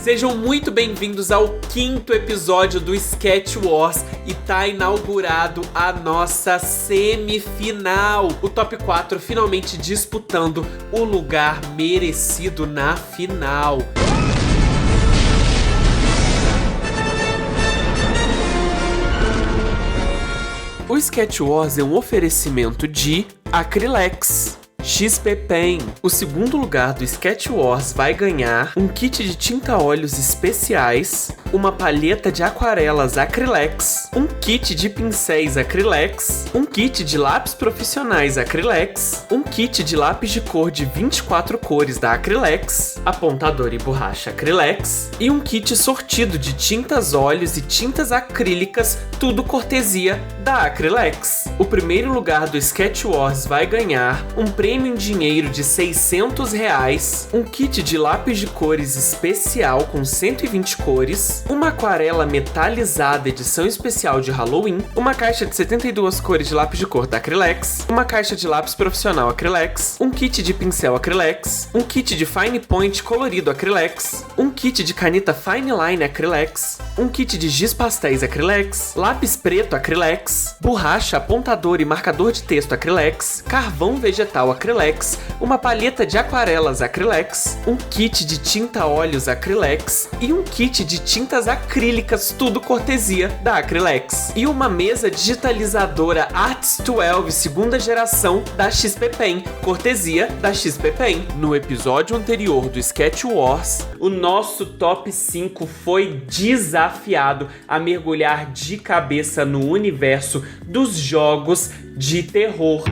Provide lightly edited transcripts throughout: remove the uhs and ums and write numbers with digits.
Sejam muito bem-vindos ao 5º episódio do Sketch Wars e tá inaugurado a nossa semifinal. O Top 4 finalmente disputando o lugar merecido na final. O Sketch Wars é um oferecimento de Acrylex, XP Pen. O segundo lugar do Sketch Wars vai ganhar um kit de tinta-óleos especiais, uma palheta de aquarelas Acrylex, um kit de pincéis Acrylex, um kit de lápis profissionais Acrylex, um kit de lápis de cor de 24 cores da Acrylex, apontador e borracha Acrylex, e um kit sortido de tintas óleos e tintas acrílicas, tudo cortesia da Acrylex. O primeiro lugar do Sketch Wars vai ganhar um prêmio em dinheiro de R$600, um kit de lápis de cores especial com 120 cores, uma aquarela metalizada edição especial de Halloween, uma caixa de 72 cores de lápis de cor da Acrylex, uma caixa de lápis profissional Acrylex, um kit de pincel Acrylex, um kit de fine point colorido Acrylex, um kit de caneta fine line Acrylex, um kit de giz pastéis Acrylex, lápis preto Acrylex, borracha, apontador e marcador de texto Acrylex, carvão vegetal Acrylex, uma palheta de aquarelas Acrylex, um kit de tinta-óleos Acrylex e um kit de tintas acrílicas, tudo cortesia da Acrylex. E uma mesa digitalizadora Arts 12 segunda geração da XP Pen, cortesia da XP Pen. No episódio anterior do Sketch Wars, o nosso top 5 foi desafiado a mergulhar de cabeça no universo dos jogos de terror.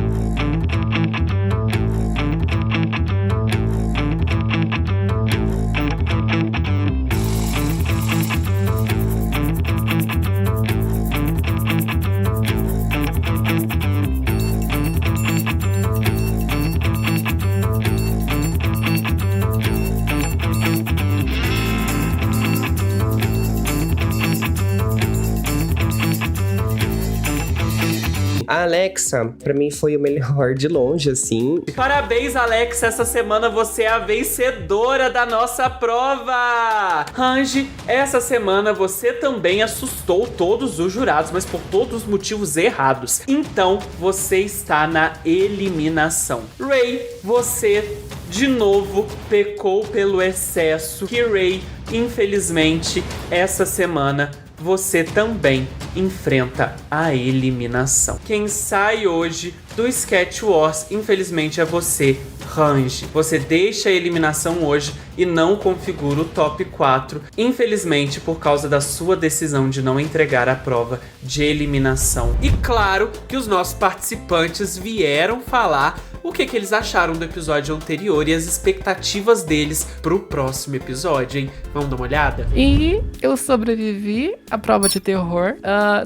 A Alexa, pra mim, foi o melhor de longe, assim. Parabéns, Alexa! Essa semana você é a vencedora da nossa prova! Range, essa semana você também assustou todos os jurados, mas por todos os motivos errados. Então, você está na eliminação. Ray, você, de novo, pecou pelo excesso. Que Ray, infelizmente, essa semana você também enfrenta a eliminação. Quem sai hoje do Sketch Wars, infelizmente, é você, Range. Você deixa a eliminação hoje e não configura o top 4, infelizmente, por causa da sua decisão de não entregar a prova de eliminação. E claro que os nossos participantes vieram falar o que eles acharam do episódio anterior e as expectativas deles pro próximo episódio, hein? Vamos dar uma olhada? E eu sobrevivi à prova de terror.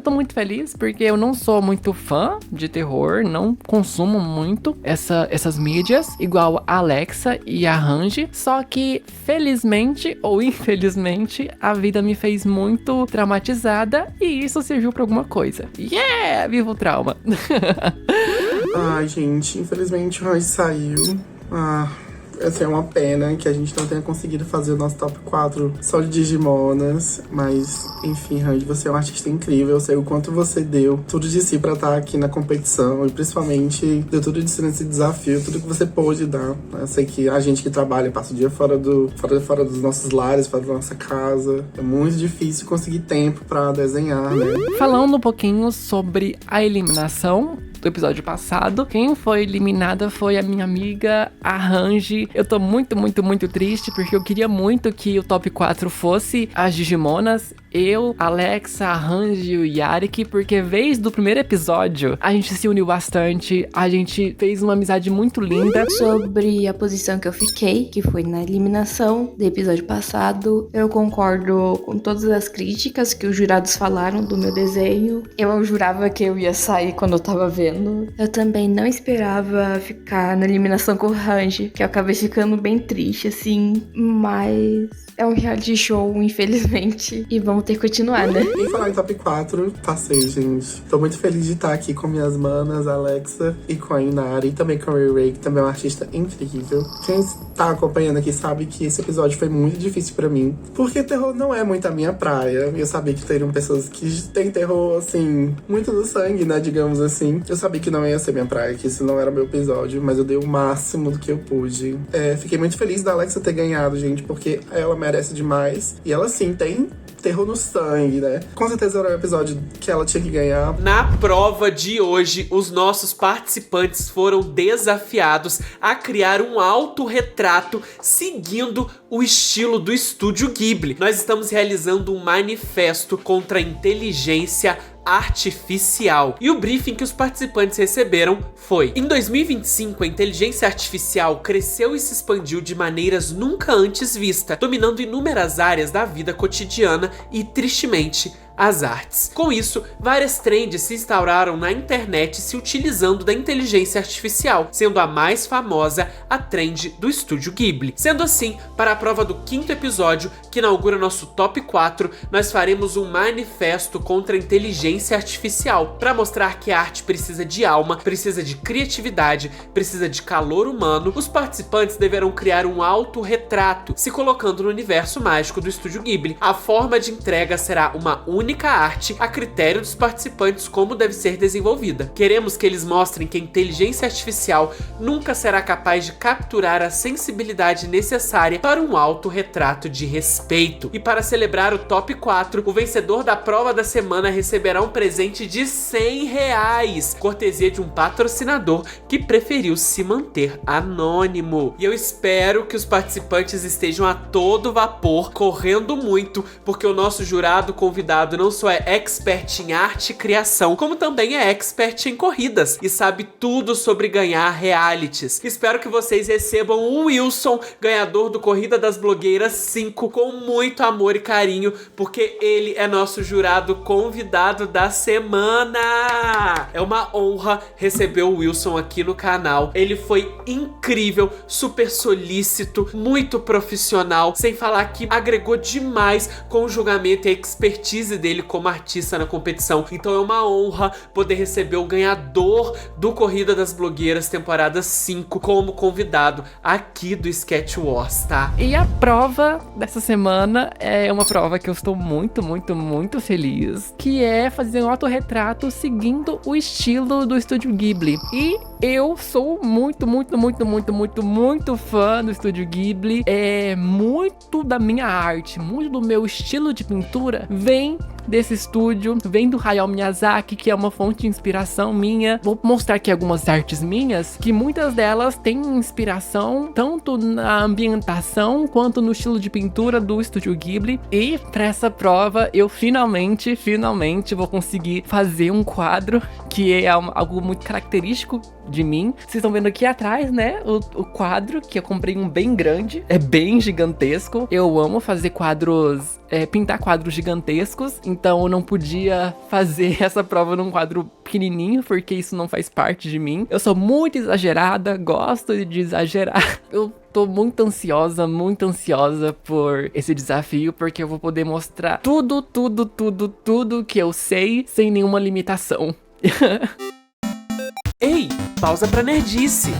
Tô muito feliz porque eu não sou muito fã de terror, não consumo muito essas mídias, igual a Alexa e a Range. Só que, felizmente ou infelizmente, a vida me fez muito traumatizada e isso serviu pra alguma coisa. Yeah! Viva o trauma! Ai, gente, infelizmente o Range saiu. Essa é uma pena que a gente não tenha conseguido fazer o nosso top 4 só de Digimonas. Mas, enfim, Range, você é um artista incrível. Eu sei o quanto você deu tudo de si pra estar aqui na competição. E principalmente deu tudo de si nesse desafio, tudo que você pôde dar. Eu sei que a gente que trabalha, passa o dia fora dos nossos lares, fora da nossa casa. É muito difícil conseguir tempo pra desenhar, né? Falando um pouquinho sobre a eliminação do episódio passado, quem foi eliminada foi a minha amiga, a Range. Eu tô muito, muito, muito triste, porque eu queria muito que o top 4 fosse as Digimonas. Eu, Alexa, a Range e o Yarik, porque desde o primeiro episódio a gente se uniu bastante, a gente fez uma amizade muito linda. Sobre a posição que eu fiquei, que foi na eliminação do episódio passado, eu concordo com todas as críticas que os jurados falaram do meu desenho. Eu jurava que eu ia sair quando eu tava vendo. Eu também não esperava ficar na eliminação com o Range, que eu acabei ficando bem triste, assim, mas é um reality show, infelizmente, e vamos vamos ter que continuar, né? E falar em top 4, passei, gente. Tô muito feliz de estar aqui com minhas manas, Alexa e com a Inari. E também com a Ray Ray, que também é uma artista incrível. Quem tá acompanhando aqui sabe que esse episódio foi muito difícil pra mim. Porque terror não é muito a minha praia. Eu sabia que teriam pessoas que têm terror, assim, muito do sangue, né, digamos assim. Eu sabia que não ia ser minha praia, que isso não era meu episódio. Mas eu dei o máximo do que eu pude. Fiquei muito feliz da Alexa ter ganhado, gente, porque ela merece demais. E ela, sim, tem terror no sangue, né? Com certeza era o episódio que ela tinha que ganhar. Na prova de hoje, os nossos participantes foram desafiados a criar um autorretrato seguindo o estilo do Estúdio Ghibli. Nós estamos realizando um manifesto contra a inteligência artificial. E o briefing que os participantes receberam foi: em 2025, a inteligência artificial cresceu e se expandiu de maneiras nunca antes vistas, dominando inúmeras áreas da vida cotidiana e, tristemente, as artes. Com isso, várias trends se instauraram na internet se utilizando da inteligência artificial, sendo a mais famosa a trend do Estúdio Ghibli. Sendo assim, para a prova do 5º episódio, que inaugura nosso top 4, nós faremos um manifesto contra a inteligência artificial, para mostrar que a arte precisa de alma, precisa de criatividade, precisa de calor humano. Os participantes deverão criar um autorretrato, se colocando no universo mágico do Estúdio Ghibli. A forma de entrega será uma única arte, a critério dos participantes como deve ser desenvolvida. Queremos que eles mostrem que a inteligência artificial nunca será capaz de capturar a sensibilidade necessária para um autorretrato de respeito. E para celebrar o top 4, o vencedor da prova da semana receberá um presente de R$100, cortesia de um patrocinador que preferiu se manter anônimo. E eu espero que os participantes estejam a todo vapor, correndo muito, porque o nosso jurado convidado não só é expert em arte e criação, como também é expert em corridas e sabe tudo sobre ganhar realities. Espero que vocês recebam o Wilson, ganhador do Corrida das Blogueiras 5, com muito amor e carinho, porque ele é nosso jurado convidado da semana. É uma honra receber o Wilson aqui no canal. Ele foi incrível, super solícito, muito profissional, sem falar que agregou demais com o julgamento e a expertise dele como artista na competição. Então é uma honra poder receber o ganhador do Corrida das Blogueiras temporada 5 como convidado aqui do Sketch Wars, tá? E a prova dessa semana é uma prova que eu estou muito, muito, muito feliz, que é fazer um autorretrato seguindo o estilo do Estúdio Ghibli. E eu sou muito, muito, muito, muito, muito, muito fã do Estúdio Ghibli. Muito da minha arte, muito do meu estilo de pintura vem desse estúdio, vem do Hayao Miyazaki, que é uma fonte de inspiração minha. Vou mostrar aqui algumas artes minhas, que muitas delas têm inspiração tanto na ambientação quanto no estilo de pintura do Estúdio Ghibli. E para essa prova eu finalmente vou conseguir fazer um quadro que é algo muito característico de mim. Vocês estão vendo aqui atrás, né, o quadro, que eu comprei um bem grande, é bem gigantesco. Eu amo fazer quadros, pintar quadros gigantescos, então eu não podia fazer essa prova num quadro pequenininho, porque isso não faz parte de mim. Eu sou muito exagerada, gosto de exagerar. Eu tô muito ansiosa por esse desafio, porque eu vou poder mostrar tudo que eu sei, sem nenhuma limitação. Ei, pausa pra nerdice!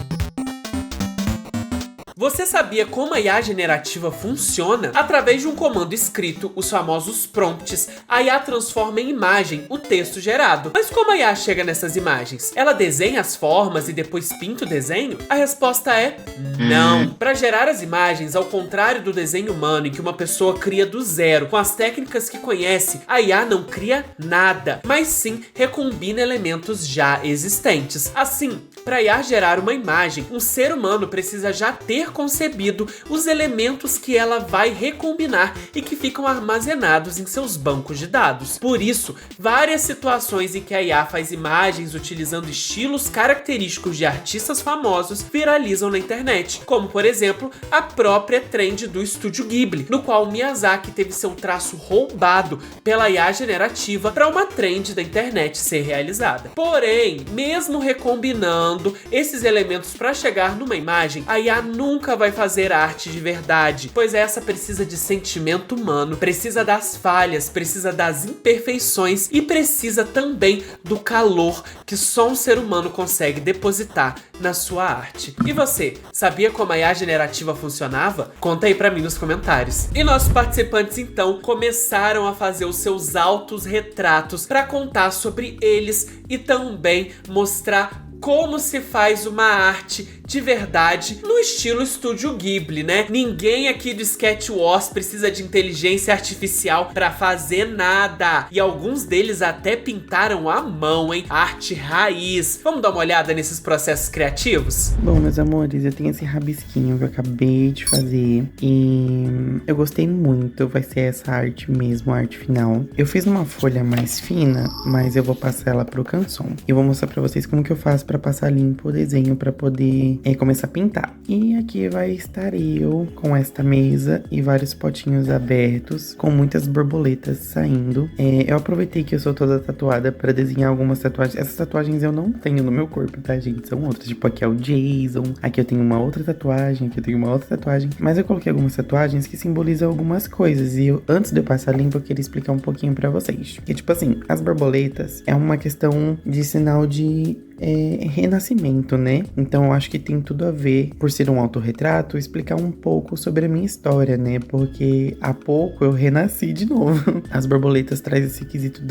Você sabia como a IA generativa funciona? Através de um comando escrito, os famosos prompts, a IA transforma em imagem o texto gerado. Mas como a IA chega nessas imagens? Ela desenha as formas e depois pinta o desenho? A resposta é não. Para gerar as imagens, ao contrário do desenho humano, em que uma pessoa cria do zero, com as técnicas que conhece, a IA não cria nada, mas sim recombina elementos já existentes. Assim, para a IA gerar uma imagem, um ser humano precisa já ter concebido os elementos que ela vai recombinar e que ficam armazenados em seus bancos de dados. Por isso, várias situações em que a IA faz imagens utilizando estilos característicos de artistas famosos viralizam na internet, como por exemplo, a própria trend do Estúdio Ghibli, no qual Miyazaki teve seu traço roubado pela IA generativa para uma trend da internet ser realizada. Porém, mesmo recombinando usando esses elementos para chegar numa imagem, a IA nunca vai fazer arte de verdade, pois essa precisa de sentimento humano, precisa das falhas, precisa das imperfeições e precisa também do calor que só um ser humano consegue depositar na sua arte. E você, sabia como a IA generativa funcionava? Conta aí pra mim nos comentários. E nossos participantes então começaram a fazer os seus autorretratos para contar sobre eles e também mostrar como se faz uma arte de verdade no estilo Estúdio Ghibli, né? Ninguém aqui do Sketch Wars precisa de inteligência artificial pra fazer nada. E alguns deles até pintaram à mão, hein? Arte raiz. Vamos dar uma olhada nesses processos criativos? Bom, meus amores, eu tenho esse rabisquinho que eu acabei de fazer e eu gostei muito. Vai ser essa arte mesmo, a arte final. Eu fiz numa folha mais fina, mas eu vou passar ela pro canson. Eu vou mostrar pra vocês como que eu faço pra passar limpo o desenho pra poder começar a pintar. E aqui vai estar eu com esta mesa e vários potinhos abertos com muitas borboletas saindo. Eu aproveitei que eu sou toda tatuada pra desenhar algumas tatuagens. Essas tatuagens eu não tenho no meu corpo, tá, gente? São outras. Tipo, aqui é o Jason, aqui eu tenho uma outra tatuagem, aqui eu tenho uma outra tatuagem. Mas eu coloquei algumas tatuagens que simbolizam algumas coisas. E antes de eu passar limpo, eu queria explicar um pouquinho pra vocês. Que tipo assim, as borboletas é uma questão de sinal de renascimento, né? Então eu acho que tem tudo a ver, por ser um autorretrato, explicar um pouco sobre a minha história, né? Porque há pouco eu renasci de novo. As borboletas trazem esse quesito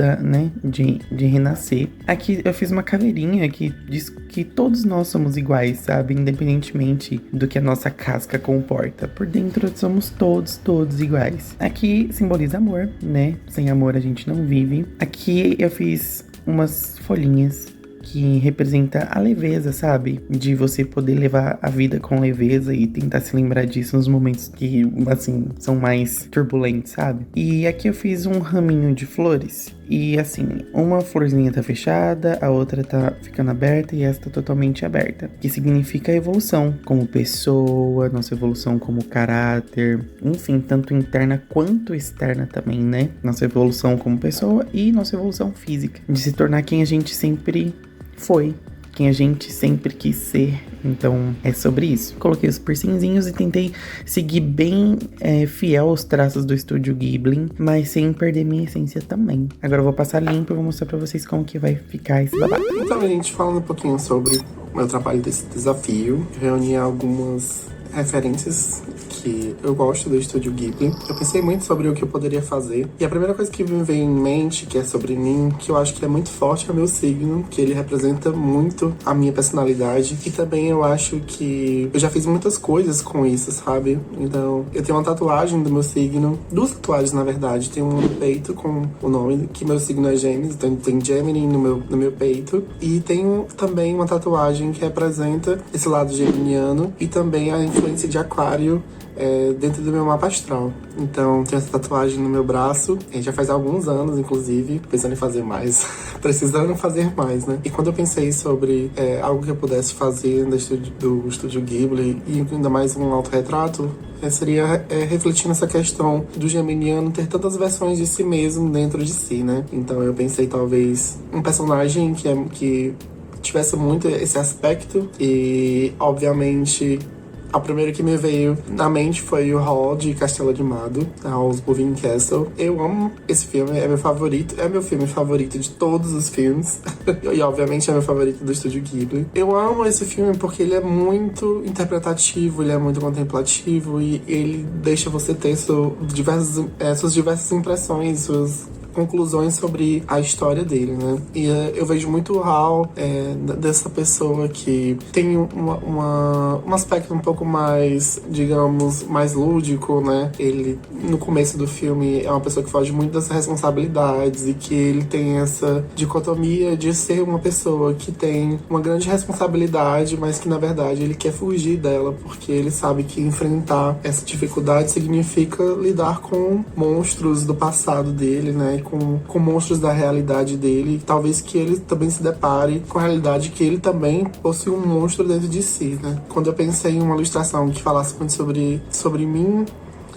de renascer. Aqui eu fiz uma caveirinha que diz que todos nós somos iguais, sabe? Independentemente do que a nossa casca comporta. Por dentro somos todos iguais. Aqui simboliza amor, né? Sem amor a gente não vive. Aqui eu fiz umas folhinhas que representa a leveza, sabe? De você poder levar a vida com leveza e tentar se lembrar disso nos momentos que, assim, são mais turbulentos, sabe? E aqui eu fiz um raminho de flores. E assim, uma florzinha tá fechada, a outra tá ficando aberta e esta totalmente aberta. Que significa evolução como pessoa, nossa evolução como caráter, enfim, tanto interna quanto externa também, né? Nossa evolução como pessoa e nossa evolução física. De se tornar quem a gente sempre foi, quem a gente sempre quis ser. Então é sobre isso. Coloquei os piercingzinhos e tentei seguir bem fiel aos traços do Estúdio Ghibli, mas sem perder minha essência também. Agora eu vou passar limpo e vou mostrar pra vocês como que vai ficar esse babado. Então, gente, falando um pouquinho sobre o meu trabalho desse desafio, eu reuni algumas referências que eu gosto do Estúdio Ghibli. Eu pensei muito sobre o que eu poderia fazer. E a primeira coisa que me veio em mente, que é sobre mim, que eu acho que é muito forte, é o meu signo, que ele representa muito a minha personalidade. E também eu acho que eu já fiz muitas coisas com isso, sabe? Então, eu tenho uma tatuagem do meu signo, duas tatuagens, na verdade. Tem uma no peito com o nome, que meu signo é Gêmeos, então tem Gemini no meu peito. E tenho também uma tatuagem que representa esse lado geminiano e também a influência de Aquário dentro do meu mapa astral. Então, tenho essa tatuagem no meu braço, já faz alguns anos, inclusive, pensando em fazer mais, precisando fazer mais, né? E quando eu pensei sobre algo que eu pudesse fazer do Estúdio Ghibli, e ainda mais um autorretrato, seria refletir nessa questão do geminiano ter tantas versões de si mesmo dentro de si, né? Então, eu pensei, talvez, um personagem que tivesse muito esse aspecto e, obviamente, a primeira que me veio na mente foi o Hall de Castelo Animado, Howl's Moving Castle. Eu amo esse filme, é meu favorito, é meu filme favorito de todos os filmes. E obviamente é meu favorito do Estúdio Ghibli. Eu amo esse filme porque ele é muito interpretativo, ele é muito contemplativo e ele deixa você ter suas diversas impressões, suas conclusões sobre a história dele, né? E eu vejo muito o Hal dessa pessoa que tem um aspecto um pouco mais, digamos, mais lúdico, né? Ele, no começo do filme, é uma pessoa que foge muito das responsabilidades e que ele tem essa dicotomia de ser uma pessoa que tem uma grande responsabilidade, mas que, na verdade, ele quer fugir dela, porque ele sabe que enfrentar essa dificuldade significa lidar com monstros do passado dele, né? Com monstros da realidade dele. Talvez que ele também se depare com a realidade que ele também possui um monstro dentro de si, né? Quando eu pensei em uma ilustração que falasse muito sobre mim,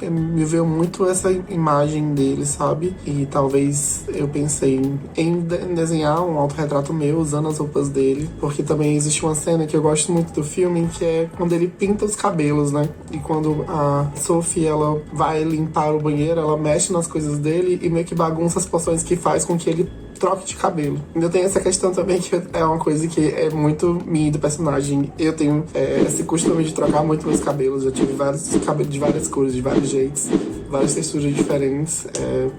me veio muito essa imagem dele, sabe? E talvez eu pensei em desenhar um autorretrato meu usando as roupas dele, porque também existe uma cena que eu gosto muito do filme, que é quando ele pinta os cabelos, né? E quando a Sophie, ela vai limpar o banheiro, ela mexe nas coisas dele e meio que bagunça as poções que faz com que ele troque de cabelo. Ainda tem essa questão também que é uma coisa que é muito minha do personagem. Eu tenho esse costume de trocar muito meus cabelos. Eu tive vários cabelos de várias cores, de vários jeitos, várias texturas diferentes.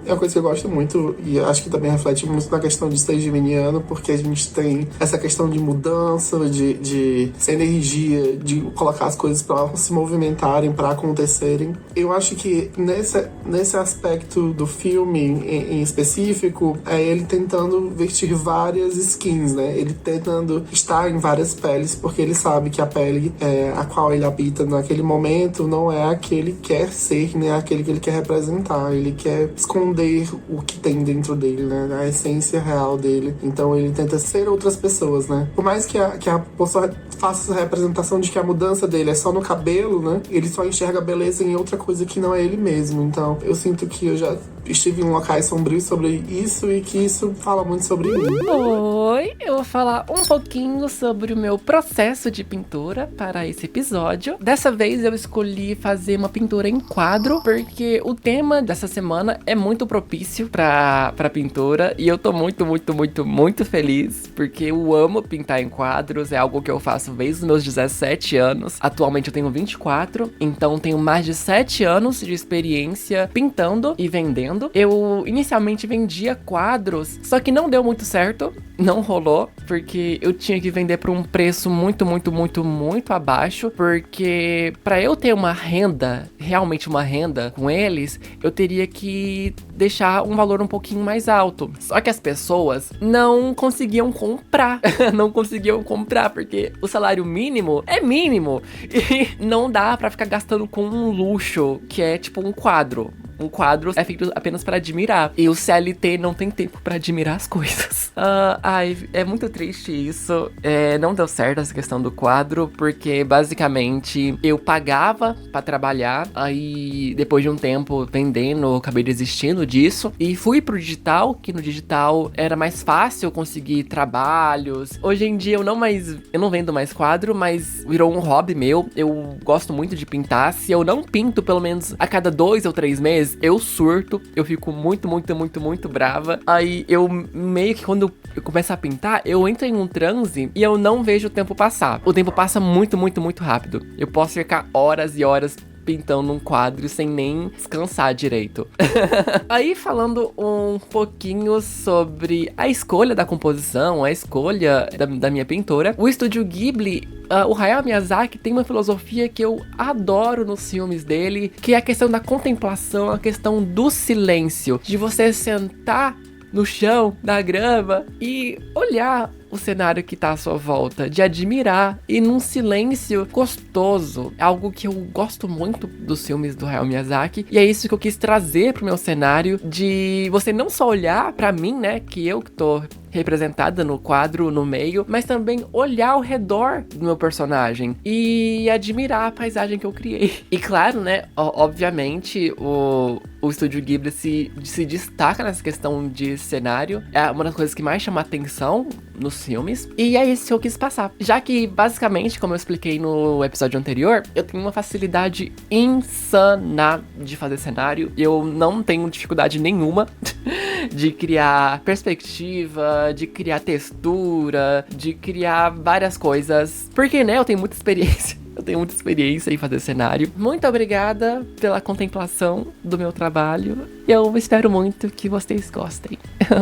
É uma coisa que eu gosto muito e acho que também reflete muito na questão de ser geminiano, porque a gente tem essa questão de mudança, de ser energia, de colocar as coisas para se movimentarem, para acontecerem. Eu acho que nesse aspecto do filme em específico, ele tentando vestir várias skins, né? Ele tentando estar em várias peles, porque ele sabe que a pele a qual ele habita naquele momento não é a que ele quer ser, nem aquele que ele quer representar. Ele quer esconder o que tem dentro dele, né? A essência real dele. Então ele tenta ser outras pessoas, né? Por mais que a pessoa faça essa representação de que a mudança dele é só no cabelo, né? Ele só enxerga beleza em outra coisa que não é ele mesmo. Então eu sinto que eu já estive em locais sombrios sobre isso e que isso fala muito sobre mim. Oi, eu vou falar um pouquinho sobre o meu processo de pintura para esse episódio. Dessa vez eu escolhi fazer uma pintura em quadro, porque o tema dessa semana é muito propício pra pintura, e eu tô muito feliz, porque eu amo pintar em quadros, é algo que eu faço desde os meus 17 anos. Atualmente eu tenho 24, então tenho mais de 7 anos de experiência pintando e vendendo. Eu inicialmente vendia quadros, só que não deu muito certo, não rolou, porque eu tinha que vender por um preço muito abaixo, porque pra eu ter uma renda, realmente uma renda com eles, eu teria que deixar um valor um pouquinho mais alto. Só que as pessoas não conseguiam comprar, porque o salário mínimo é mínimo, e não dá pra ficar gastando com um luxo, que é tipo um quadro. Um quadro é feito apenas para admirar. E o CLT não tem tempo para admirar as coisas. É muito triste isso. Não deu certo essa questão do quadro, porque basicamente eu pagava para trabalhar. Aí depois de um tempo vendendo, eu acabei desistindo disso. E fui pro digital, que no digital era mais fácil conseguir trabalhos. Hoje em dia eu não vendo mais quadro, mas virou um hobby meu. Eu gosto muito de pintar. Se eu não pinto pelo menos a cada 2 ou 3 meses, eu surto, eu fico muito brava. Aí eu meio que quando eu começo a pintar, eu entro em um transe e eu não vejo o tempo passar. O tempo passa muito rápido. Eu posso ficar horas e horas pintando um quadro sem nem descansar direito. Aí falando um pouquinho sobre a escolha da composição, a escolha da minha pintura, o Estúdio Ghibli, o Hayao Miyazaki tem uma filosofia que eu adoro nos filmes dele, que é a questão da contemplação, a questão do silêncio, de você sentar no chão, na grama e olhar o cenário que tá à sua volta, de admirar e num silêncio gostoso. É algo que eu gosto muito dos filmes do Hayao Miyazaki, e é isso que eu quis trazer pro meu cenário, de você não só olhar pra mim, né, que eu que tô representada no quadro, no meio, mas também olhar ao redor do meu personagem e admirar a paisagem que eu criei. E claro, né, obviamente, o Estúdio Ghibli se destaca nessa questão de cenário. É uma das coisas que mais chama atenção nos filmes, e é isso que eu quis passar. Já que, basicamente, como eu expliquei no episódio anterior, eu tenho uma facilidade insana de fazer cenário. Eu não tenho dificuldade nenhuma de criar perspectiva, de criar textura, de criar várias coisas. Porque, né, eu tenho muita experiência. Eu tenho muita experiência em fazer cenário. Muito obrigada pela contemplação do meu trabalho. Eu espero muito que vocês gostem.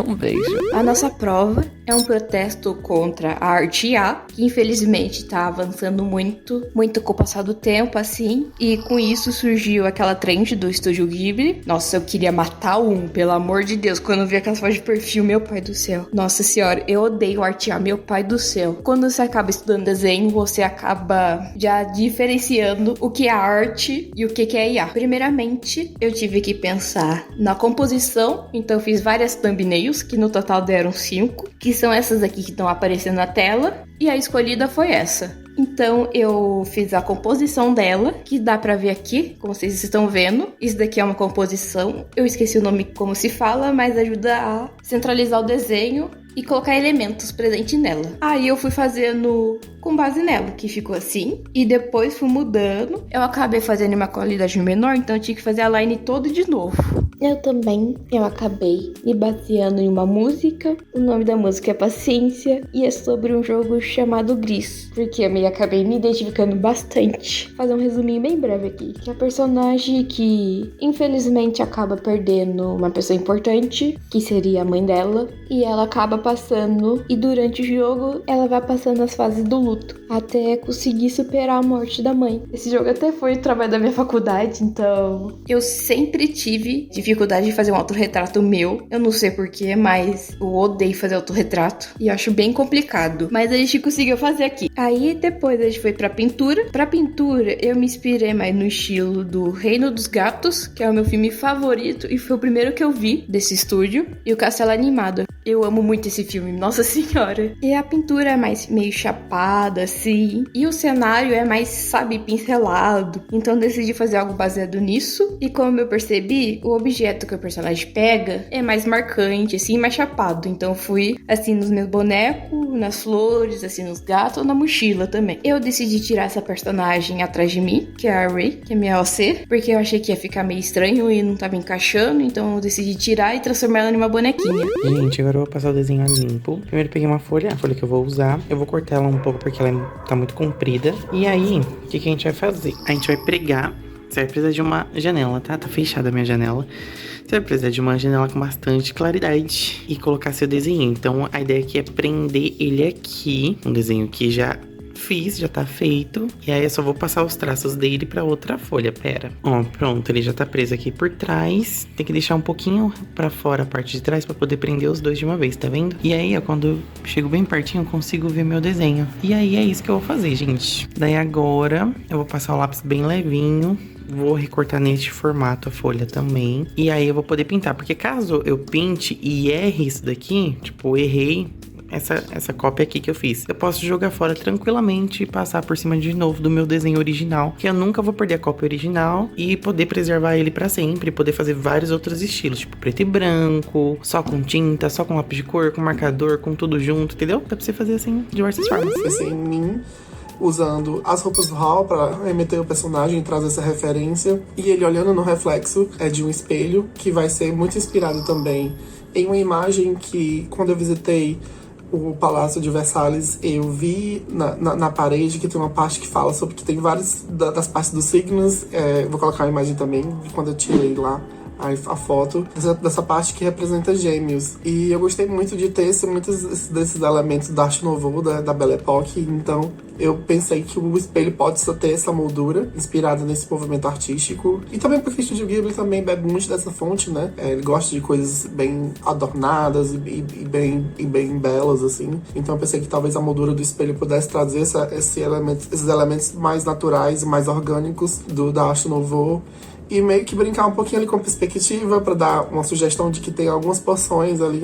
Um beijo. A nossa prova é um protesto contra a arte IA, que infelizmente tá avançando muito com o passar do tempo, assim. E com isso surgiu aquela trend do Estúdio Ghibli. Nossa, eu queria matar pelo amor de Deus. Quando eu vi aquelas fotos de perfil, meu pai do céu. Nossa senhora, eu odeio arte IA, meu pai do céu. Quando você acaba estudando desenho, você acaba já diferenciando o que é arte e o que é IA. Primeiramente, eu tive que pensar na composição, então eu fiz várias thumbnails, que no total deram 5, que são essas aqui que estão aparecendo na tela, e a escolhida foi essa. Então eu fiz a composição dela, que dá pra ver aqui, como vocês estão vendo. Isso daqui é uma composição, eu esqueci o nome como se fala, mas ajuda a centralizar o desenho e colocar elementos presentes nela. Aí eu fui fazendo com base nela, que ficou assim, e depois fui mudando. Eu acabei fazendo em uma qualidade menor, então eu tinha que fazer a line toda de novo. Eu acabei me baseando em uma música. O nome da música é Paciência e é sobre um jogo chamado Gris, porque eu acabei me identificando bastante. Vou fazer um resuminho bem breve aqui, que é a personagem que infelizmente acaba perdendo uma pessoa importante, que seria a mãe dela, e ela acaba passando, e durante o jogo ela vai passando as fases do luto, até conseguir superar a morte da mãe. Esse jogo até foi o trabalho da minha faculdade, então eu sempre tive dificuldade de fazer um autorretrato meu. Eu não sei porquê, mas eu odeio fazer autorretrato e acho bem complicado. Mas a gente conseguiu fazer aqui. Aí depois a gente foi pra pintura. Pra pintura, eu me inspirei mais no estilo do Reino dos Gatos, que é o meu filme favorito e foi o primeiro que eu vi desse estúdio, e o Castelo Animado. Eu amo muito esse filme, nossa senhora. E a pintura é mais meio chapada, assim. E o cenário é mais, sabe, pincelado. Então eu decidi fazer algo baseado nisso. E como eu percebi, o objeto que o personagem pega é mais marcante, assim, mais chapado. Então eu fui, assim, nos meus bonecos, nas flores, assim, nos gatos ou na mochila também. Eu decidi tirar essa personagem atrás de mim, que é a Ray, que é minha OC. Porque eu achei que ia ficar meio estranho e não tava encaixando. Então eu decidi tirar e transformar ela em uma bonequinha. Gente, agora eu vou passar o desenho a limpo. Primeiro eu peguei uma folha, a folha que eu vou usar. Eu vou cortar ela um pouco porque ela tá muito comprida. E aí, o que a gente vai fazer? A gente vai pregar. Você vai precisar de uma janela, tá? Tá fechada a minha janela. Você vai precisar de uma janela com bastante claridade e colocar seu desenho. Então, a ideia aqui é prender ele aqui. Um desenho que já fiz, já tá feito. E aí eu só vou passar os traços dele pra outra folha, pera. Ó, pronto, ele já tá preso aqui por trás. Tem que deixar um pouquinho pra fora a parte de trás pra poder prender os dois de uma vez, tá vendo? E aí, ó, quando eu chego bem pertinho, eu consigo ver meu desenho. E aí é isso que eu vou fazer, gente. Daí agora, eu vou passar o lápis bem levinho. Vou recortar neste formato a folha também. E aí eu vou poder pintar, porque caso eu pinte e erre isso daqui, tipo, errei essa cópia aqui que eu fiz, eu posso jogar fora tranquilamente e passar por cima de novo do meu desenho original, que eu nunca vou perder a cópia original e poder preservar ele pra sempre, poder fazer vários outros estilos, tipo preto e branco, só com tinta, só com lápis de cor, com marcador, com tudo junto, entendeu? Dá pra você fazer assim, de diversas formas. Pensei em mim usando as roupas do Hal pra remeter o personagem e trazer essa referência, e ele olhando no reflexo de um espelho, que vai ser muito inspirado também em uma imagem que, quando eu visitei o Palácio de Versalhes, eu vi na parede que tem uma parte que fala sobre que tem várias das partes dos signos. Vou colocar a imagem também de quando eu tirei lá a foto dessa parte que representa gêmeos. E eu gostei muito de ter muitos desses elementos da Arte Nouveau, da Belle Époque. Então eu pensei que o espelho pode ter essa moldura inspirada nesse movimento artístico. E também porque o Estúdio Ghibli também bebe muito dessa fonte, né? Ele gosta de coisas bem adornadas e bem belas, assim. Então eu pensei que talvez a moldura do espelho pudesse trazer esses elementos mais naturais, mais orgânicos da Arte Nouveau. E meio que brincar um pouquinho ali com perspectiva, pra dar uma sugestão de que tem algumas porções ali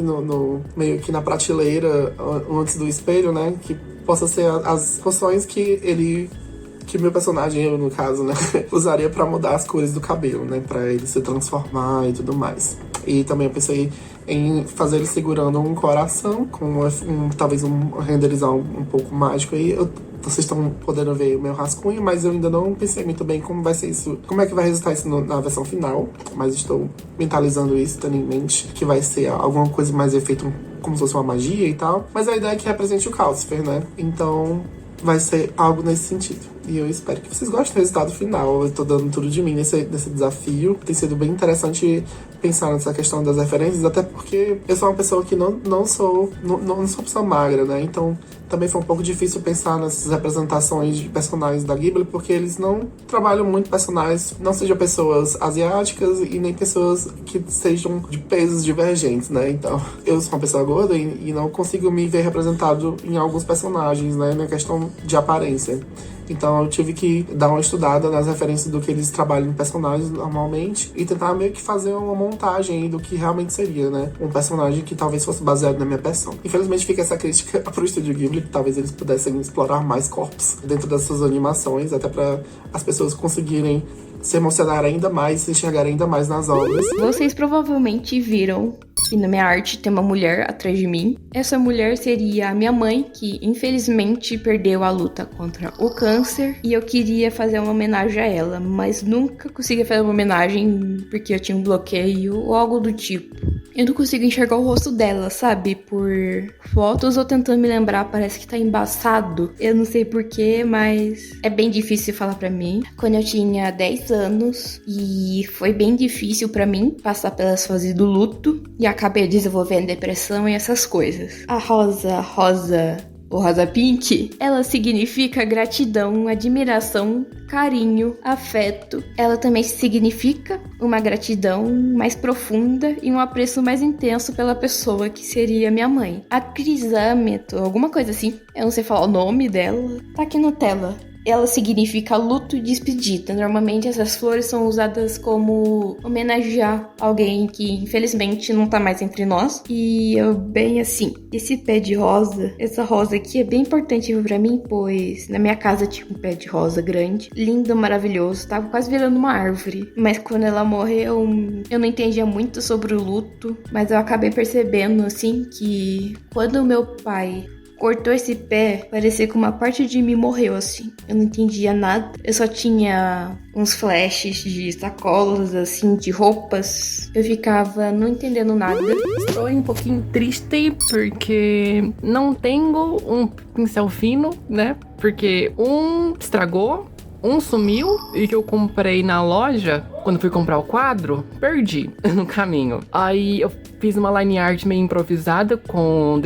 meio que na prateleira antes do espelho, né? Que possa ser as porções que meu personagem, eu no caso, né, usaria pra mudar as cores do cabelo, né? Pra ele se transformar e tudo mais. E também eu pensei em fazer ele segurando um coração, com talvez um renderizar um pouco mágico aí. Vocês estão podendo ver o meu rascunho, mas eu ainda não pensei muito bem como vai ser isso, como é que vai resultar isso na versão final. Mas estou mentalizando isso, tendo em mente que vai ser alguma coisa mais efeito como se fosse uma magia e tal. Mas a ideia é que represente o Calcifer, né? Então vai ser algo nesse sentido. E eu espero que vocês gostem do resultado final. Eu tô dando tudo de mim nesse desafio. Tem sido bem interessante pensar nessa questão das referências, até porque eu sou uma pessoa que não sou uma pessoa magra, né? Então também foi um pouco difícil pensar nessas representações de personagens da Ghibli, porque eles não trabalham muito personagens, não sejam pessoas asiáticas e nem pessoas que sejam de pesos divergentes, né? Então eu sou uma pessoa gorda e não consigo me ver representado em alguns personagens, né? Na questão de aparência. Então eu tive que dar uma estudada nas referências do que eles trabalham em personagens normalmente e tentar meio que fazer uma montagem aí do que realmente seria, né? Um personagem que talvez fosse baseado na minha persona. Infelizmente fica essa crítica pro Estúdio Ghibli, que talvez eles pudessem explorar mais corpos dentro dessas animações, até para as pessoas conseguirem se emocionar ainda mais, se enxergar ainda mais nas obras. Vocês provavelmente viram que na minha arte tem uma mulher atrás de mim. Essa mulher seria a minha mãe, que infelizmente perdeu a luta contra o câncer. E eu queria fazer uma homenagem a ela, mas nunca consegui fazer uma homenagem porque eu tinha um bloqueio ou algo do tipo. Eu não consigo enxergar o rosto dela, sabe? Por fotos ou tentando me lembrar, parece que tá embaçado. Eu não sei porquê, mas é bem difícil falar pra mim. Quando eu tinha 10 anos, e foi bem difícil pra mim passar pelas fases do luto. E acabei desenvolvendo depressão e essas coisas. A rosa ou rosa pink, ela significa gratidão, admiração, carinho, afeto. Ela também significa uma gratidão mais profunda e um apreço mais intenso pela pessoa que seria minha mãe. A crisâmeto, alguma coisa assim, eu não sei falar o nome dela, tá aqui na tela. Ela significa luto e despedida. Normalmente essas flores são usadas como homenagear alguém que infelizmente não tá mais entre nós. E eu bem assim, esse pé de rosa, essa rosa aqui é bem importante pra mim, pois na minha casa tinha um pé de rosa grande, lindo, maravilhoso, tava quase virando uma árvore. Mas quando ela morreu, eu não entendia muito sobre o luto, mas eu acabei percebendo assim que quando o meu pai cortou esse pé, parecia que uma parte de mim morreu, assim. Eu não entendia nada. Eu só tinha uns flashes de sacolas, assim, de roupas. Eu ficava não entendendo nada. Estou um pouquinho triste porque não tenho um pincel fino, né? Porque um estragou, um sumiu e que eu comprei na loja, quando fui comprar o quadro, perdi no caminho. Aí eu fiz uma line art meio improvisada com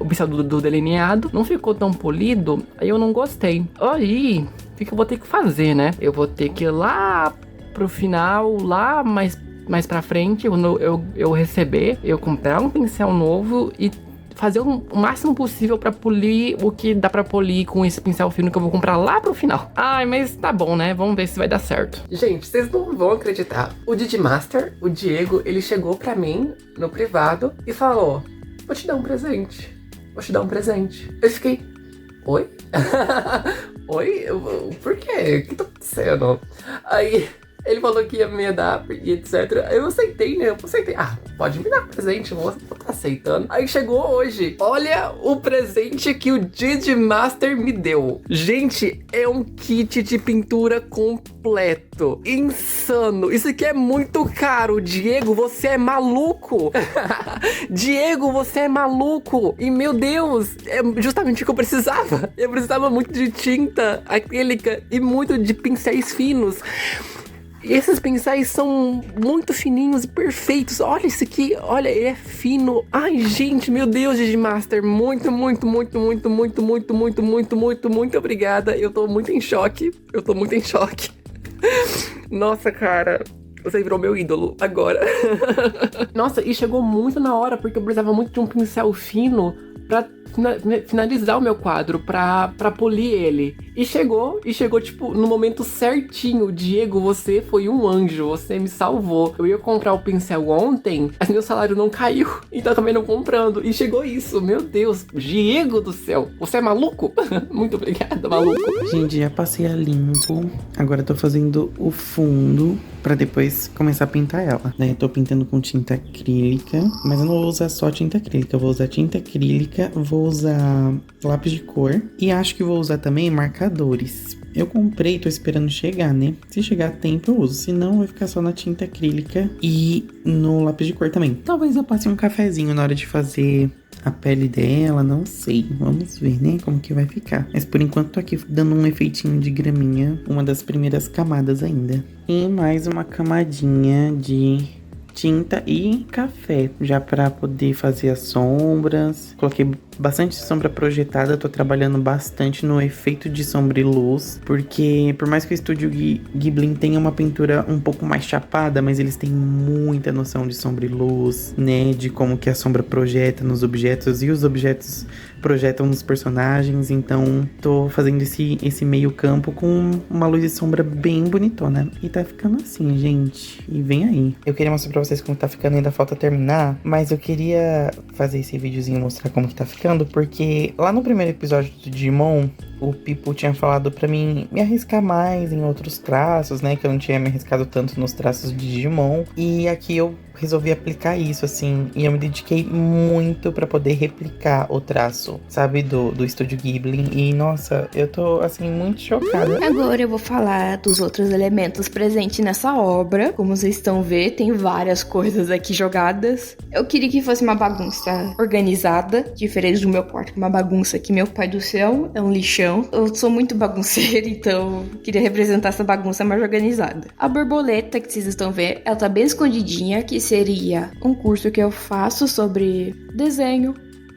o pincel do delineado. Não ficou tão polido, aí eu não gostei. Aí, o que eu vou ter que fazer, né? Eu vou ter que ir lá pro final, lá mais pra frente, quando eu receber, eu comprar um pincel novo e fazer o máximo possível pra polir o que dá pra polir com esse pincel fino que eu vou comprar lá pro final. Ai, mas tá bom, né? Vamos ver se vai dar certo. Gente, vocês não vão acreditar. O Digimaster, o Diego, ele chegou pra mim no privado e falou: vou te dar um presente. Vou te dar um presente. Eu fiquei: oi? Oi? Por quê? O que tá acontecendo? Aí ele falou que ia me dar e etc. Eu aceitei, né? Eu aceitei. Ah, pode me dar presente, vou tá aceitando. Aí chegou hoje. Olha o presente que o Digimaster me deu. Gente, é um kit de pintura completo. Insano. Isso aqui é muito caro. Diego, você é maluco. Diego, você é maluco. E meu Deus, é justamente o que eu precisava. Eu precisava muito de tinta acrílica e muito de pincéis finos. E esses pincéis são muito fininhos e perfeitos. Olha isso aqui, olha, ele é fino. Ai, gente, meu Deus, Digimaster, muito obrigada. Eu tô muito em choque. Nossa, cara, você virou meu ídolo agora. Nossa, e chegou muito na hora, porque eu precisava muito de um pincel fino pra finalizar o meu quadro, pra polir ele. E chegou, tipo, no momento certinho. Diego, você foi um anjo, você me salvou. Eu ia comprar o pincel ontem, mas meu salário não caiu, então eu também não comprando. E chegou isso, meu Deus, Diego do céu, você é maluco? Muito obrigada, maluco. Gente, já passei a limpo. Agora eu tô fazendo o fundo pra depois começar a pintar ela, né? Eu tô pintando com tinta acrílica, mas eu não vou usar só tinta acrílica. Eu vou usar tinta acrílica, vou usar lápis de cor e acho que vou usar também marcadores. Eu comprei, tô esperando chegar, né? Se chegar a tempo eu uso, senão vai ficar só na tinta acrílica e no lápis de cor também. Talvez eu passe um cafezinho na hora de fazer a pele dela, não sei. Vamos ver, né, como que vai ficar. Mas por enquanto tô aqui dando um efeitinho de graminha, uma das primeiras camadas ainda. E mais uma camadinha de tinta e café, já pra poder fazer as sombras. Coloquei bastante sombra projetada, tô trabalhando bastante no efeito de sombra e luz, porque por mais que o estúdio Ghibli tenha uma pintura um pouco mais chapada, mas eles têm muita noção de sombra e luz, né, de como que a sombra projeta nos objetos e os objetos projetam nos personagens. Então tô fazendo esse meio campo com uma luz e sombra bem bonitona, e tá ficando assim, gente, e vem aí. Eu queria mostrar pra vocês como tá ficando, ainda falta terminar, mas eu queria fazer esse videozinho e mostrar como que tá ficando, porque lá no primeiro episódio do Digimon, o Pipo tinha falado pra mim me arriscar mais em outros traços, né? Que eu não tinha me arriscado tanto nos traços de Digimon. E aqui eu resolvi aplicar isso, assim. E eu me dediquei muito pra poder replicar o traço, sabe? Do Estúdio Ghibli. E, nossa, eu tô, assim, muito chocada. Agora eu vou falar dos outros elementos presentes nessa obra. Como vocês estão vendo, tem várias coisas aqui jogadas. Eu queria que fosse uma bagunça organizada, diferente do meu quarto, uma bagunça que, meu pai do céu, é um lixão. Eu sou muito bagunceira, então queria representar essa bagunça mais organizada. A borboleta que vocês estão vendo, ela tá bem escondidinha, que seria um curso que eu faço sobre desenho,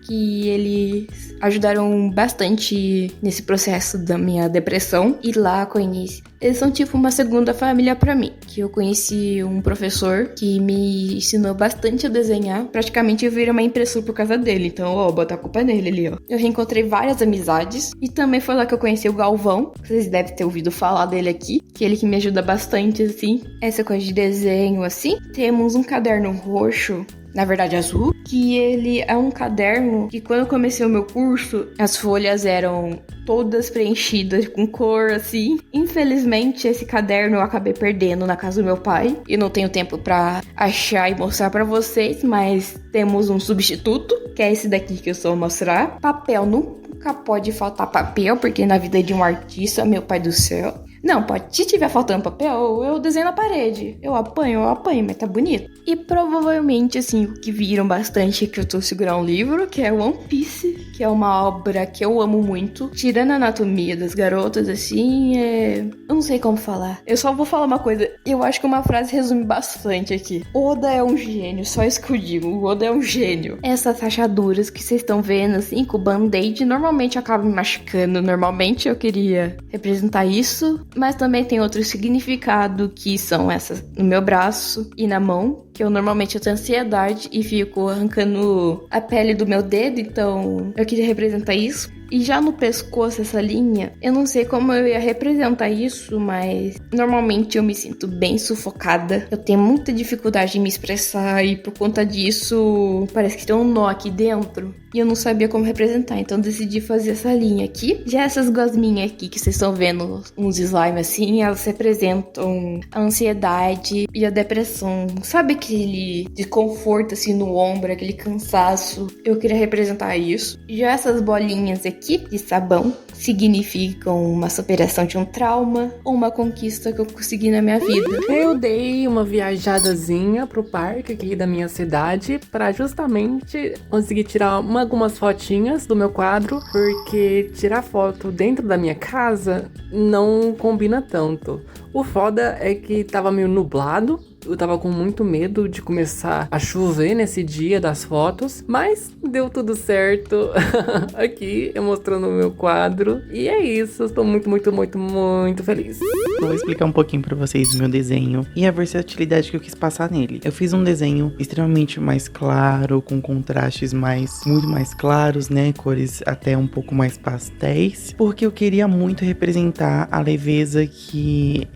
que eles ajudaram bastante nesse processo da minha depressão. E lá conheci. Eles são tipo uma segunda família pra mim. Que eu conheci um professor que me ensinou bastante a desenhar. Praticamente eu virei uma impressora por causa dele. Então, ó, botar a culpa nele ali, ó. Eu reencontrei várias amizades. E também foi lá que eu conheci o Galvão. Vocês devem ter ouvido falar dele aqui. Que ele que me ajuda bastante, assim. Essa coisa de desenho, assim. Temos um caderno roxo, na verdade azul, que ele é um caderno que quando eu comecei o meu curso, as folhas eram todas preenchidas com cor, assim. Infelizmente, esse caderno eu acabei perdendo na casa do meu pai. E não tenho tempo pra achar e mostrar pra vocês, mas temos um substituto, que é esse daqui que eu só vou mostrar. Papel, nunca pode faltar papel, porque na vida de um artista, meu pai do céu... Não, pode, se tiver faltando papel, eu desenho na parede. Eu apanho, mas tá bonito. E provavelmente, assim, o que viram bastante é que eu tô segurando um livro, que é One Piece, que é uma obra que eu amo muito. Tirando a anatomia das garotas, assim, eu não sei como falar. Eu só vou falar uma coisa, eu acho que uma frase resume bastante aqui. Oda é um gênio, só isso que eu digo, o Oda é um gênio. Essas rachaduras que vocês estão vendo, assim, com o band-aid, normalmente acabam me machucando. Normalmente eu queria representar isso, mas também tem outro significado, que são essas no meu braço e na mão, que eu normalmente tenho ansiedade e fico arrancando a pele do meu dedo, então eu queria representar isso. E já no pescoço, essa linha, eu não sei como eu ia representar isso, mas normalmente eu me sinto bem sufocada. Eu tenho muita dificuldade em me expressar e por conta disso parece que tem um nó aqui dentro. E eu não sabia como representar, então decidi fazer essa linha aqui. Já essas gosminhas aqui que vocês estão vendo, uns slime assim, elas representam a ansiedade e a depressão. Sabe aquele desconforto assim no ombro, aquele cansaço? Eu queria representar isso. Já essas bolinhas aqui de sabão significam uma superação de um trauma ou uma conquista que eu consegui na minha vida. Eu dei uma viajadazinha pro parque aqui da minha cidade pra justamente conseguir tirar algumas fotinhas do meu quadro, porque tirar foto dentro da minha casa não combina tanto. O foda é que tava meio nublado. Eu tava com muito medo de começar a chover nesse dia das fotos, mas deu tudo certo. Aqui eu mostrando o meu quadro. E é isso, estou muito, muito, muito, muito feliz. Vou explicar um pouquinho pra vocês o meu desenho e a versatilidade que eu quis passar nele. Eu fiz um desenho extremamente mais claro, com contrastes muito mais claros, né? Cores até um pouco mais pastéis, porque eu queria muito representar a leveza que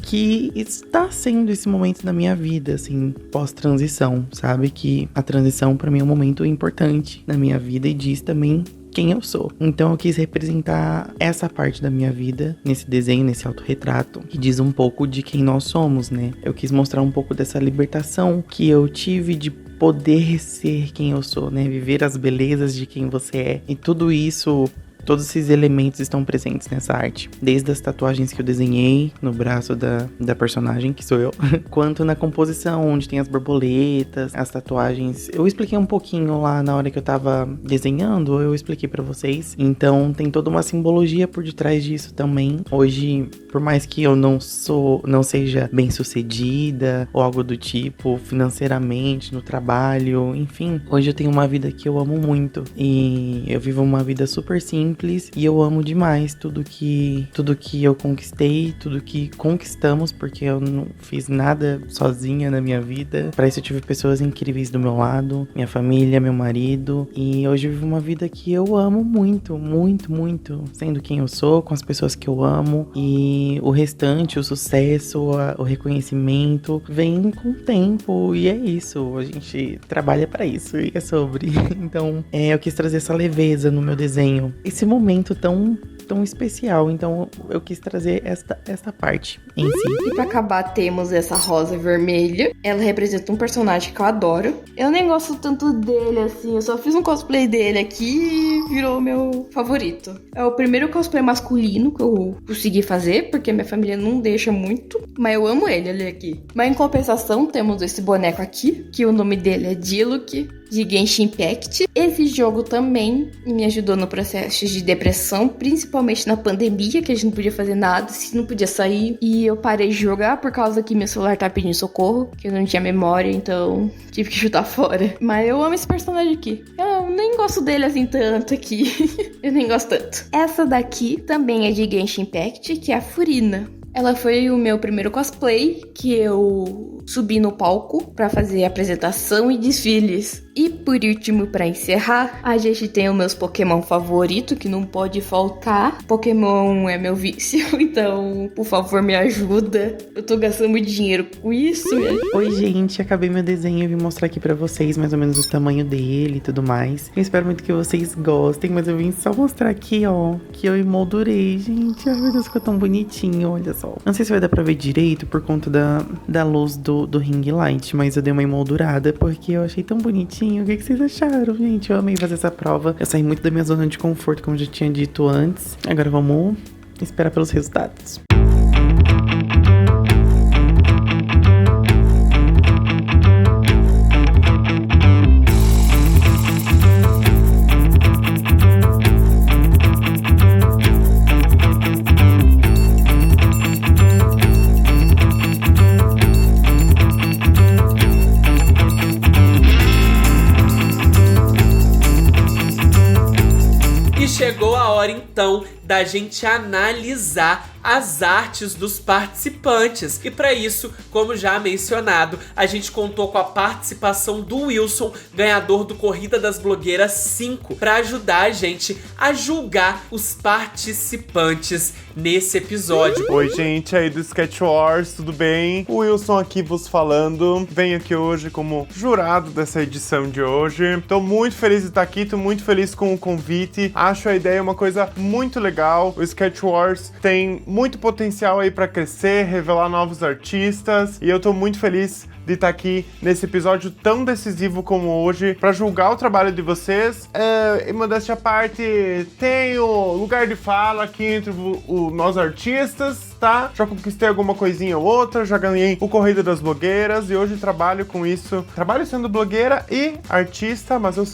está sendo esse momento da minha vida, assim, pós-transição, sabe? Que a transição pra mim é um momento importante na minha vida e diz também quem eu sou. Então eu quis representar essa parte da minha vida nesse desenho, nesse autorretrato, que diz um pouco de quem nós somos, né? Eu quis mostrar um pouco dessa libertação que eu tive de poder ser quem eu sou, né? Viver as belezas de quem você é. E tudo isso todos esses elementos estão presentes nessa arte. Desde as tatuagens que eu desenhei no braço da personagem, que sou eu, quanto na composição, onde tem as borboletas, as tatuagens. Eu expliquei um pouquinho lá na hora que eu tava desenhando, eu expliquei pra vocês. Então tem toda uma simbologia por detrás disso também. Hoje, por mais que eu não seja bem sucedida ou algo do tipo, financeiramente, no trabalho, enfim, hoje eu tenho uma vida que eu amo muito. E eu vivo uma vida super simples e eu amo demais tudo que eu conquistei, tudo que conquistamos, porque eu não fiz nada sozinha na minha vida. Para isso eu tive pessoas incríveis do meu lado, minha família, meu marido, e hoje eu vivo uma vida que eu amo muito, muito, muito, sendo quem eu sou, com as pessoas que eu amo, e o restante, o sucesso, o reconhecimento vem com o tempo, e é isso, a gente trabalha para isso, e é sobre. Então, eu quis trazer essa leveza no meu desenho, esse momento tão especial, então eu quis trazer esta parte em si. E pra acabar, temos essa rosa vermelha. Ela representa um personagem que eu adoro. Eu nem gosto tanto dele, assim, eu só fiz um cosplay dele aqui e virou meu favorito. É o primeiro cosplay masculino que eu consegui fazer, porque minha família não deixa muito, mas eu amo ele aqui. Mas em compensação, temos esse boneco aqui, que o nome dele é Diluc, de Genshin Impact. Esse jogo também me ajudou no processo de depressão, principalmente na pandemia, que a gente não podia fazer nada, se não podia sair. E eu parei de jogar por causa que meu celular tá pedindo socorro, que eu não tinha memória, então tive que chutar fora. Mas eu amo esse personagem aqui. Eu nem gosto dele assim tanto aqui. Eu nem gosto tanto. Essa daqui também é de Genshin Impact, que é a Furina. Ela foi o meu primeiro cosplay que eu subi no palco pra fazer apresentação e desfiles. E por último, pra encerrar, a gente tem os meus Pokémon favoritos, que não pode faltar. Pokémon é meu vício, então, por favor, me ajuda. Eu tô gastando muito dinheiro com isso. Oi, gente, acabei meu desenho e vim mostrar aqui pra vocês mais ou menos o tamanho dele e tudo mais. Eu espero muito que vocês gostem, mas eu vim só mostrar aqui, ó, que eu emoldurei, gente. Ai, meu Deus, ficou tão bonitinho, olha só. Não sei se vai dar pra ver direito por conta da luz do ring light, mas eu dei uma emoldurada porque eu achei tão bonitinho. O que vocês acharam, gente? Eu amei fazer essa prova. Eu saí muito da minha zona de conforto, como eu já tinha dito antes. Agora vamos esperar pelos resultados. Chegou a hora então da gente analisar as artes dos participantes. E para isso, como já mencionado, a gente contou com a participação do Wilson, ganhador do Corrida das Blogueiras 5, para ajudar a gente a julgar os participantes nesse episódio. Oi, gente aí do Sketch Wars, tudo bem? O Wilson aqui vos falando. Venho aqui hoje como jurado dessa edição de hoje. Tô muito feliz de estar aqui, tô muito feliz com o convite. Acho a ideia uma coisa muito legal. O Sketch Wars tem muito potencial aí pra crescer, revelar novos artistas, e eu tô muito feliz de estar aqui nesse episódio tão decisivo como hoje para julgar o trabalho de vocês. Em modéstia à parte, tenho lugar de fala aqui entre nós artistas, tá? Já conquistei alguma coisinha ou outra, já ganhei o Corrida das Blogueiras e hoje trabalho com isso. Trabalho sendo blogueira e artista, mas eu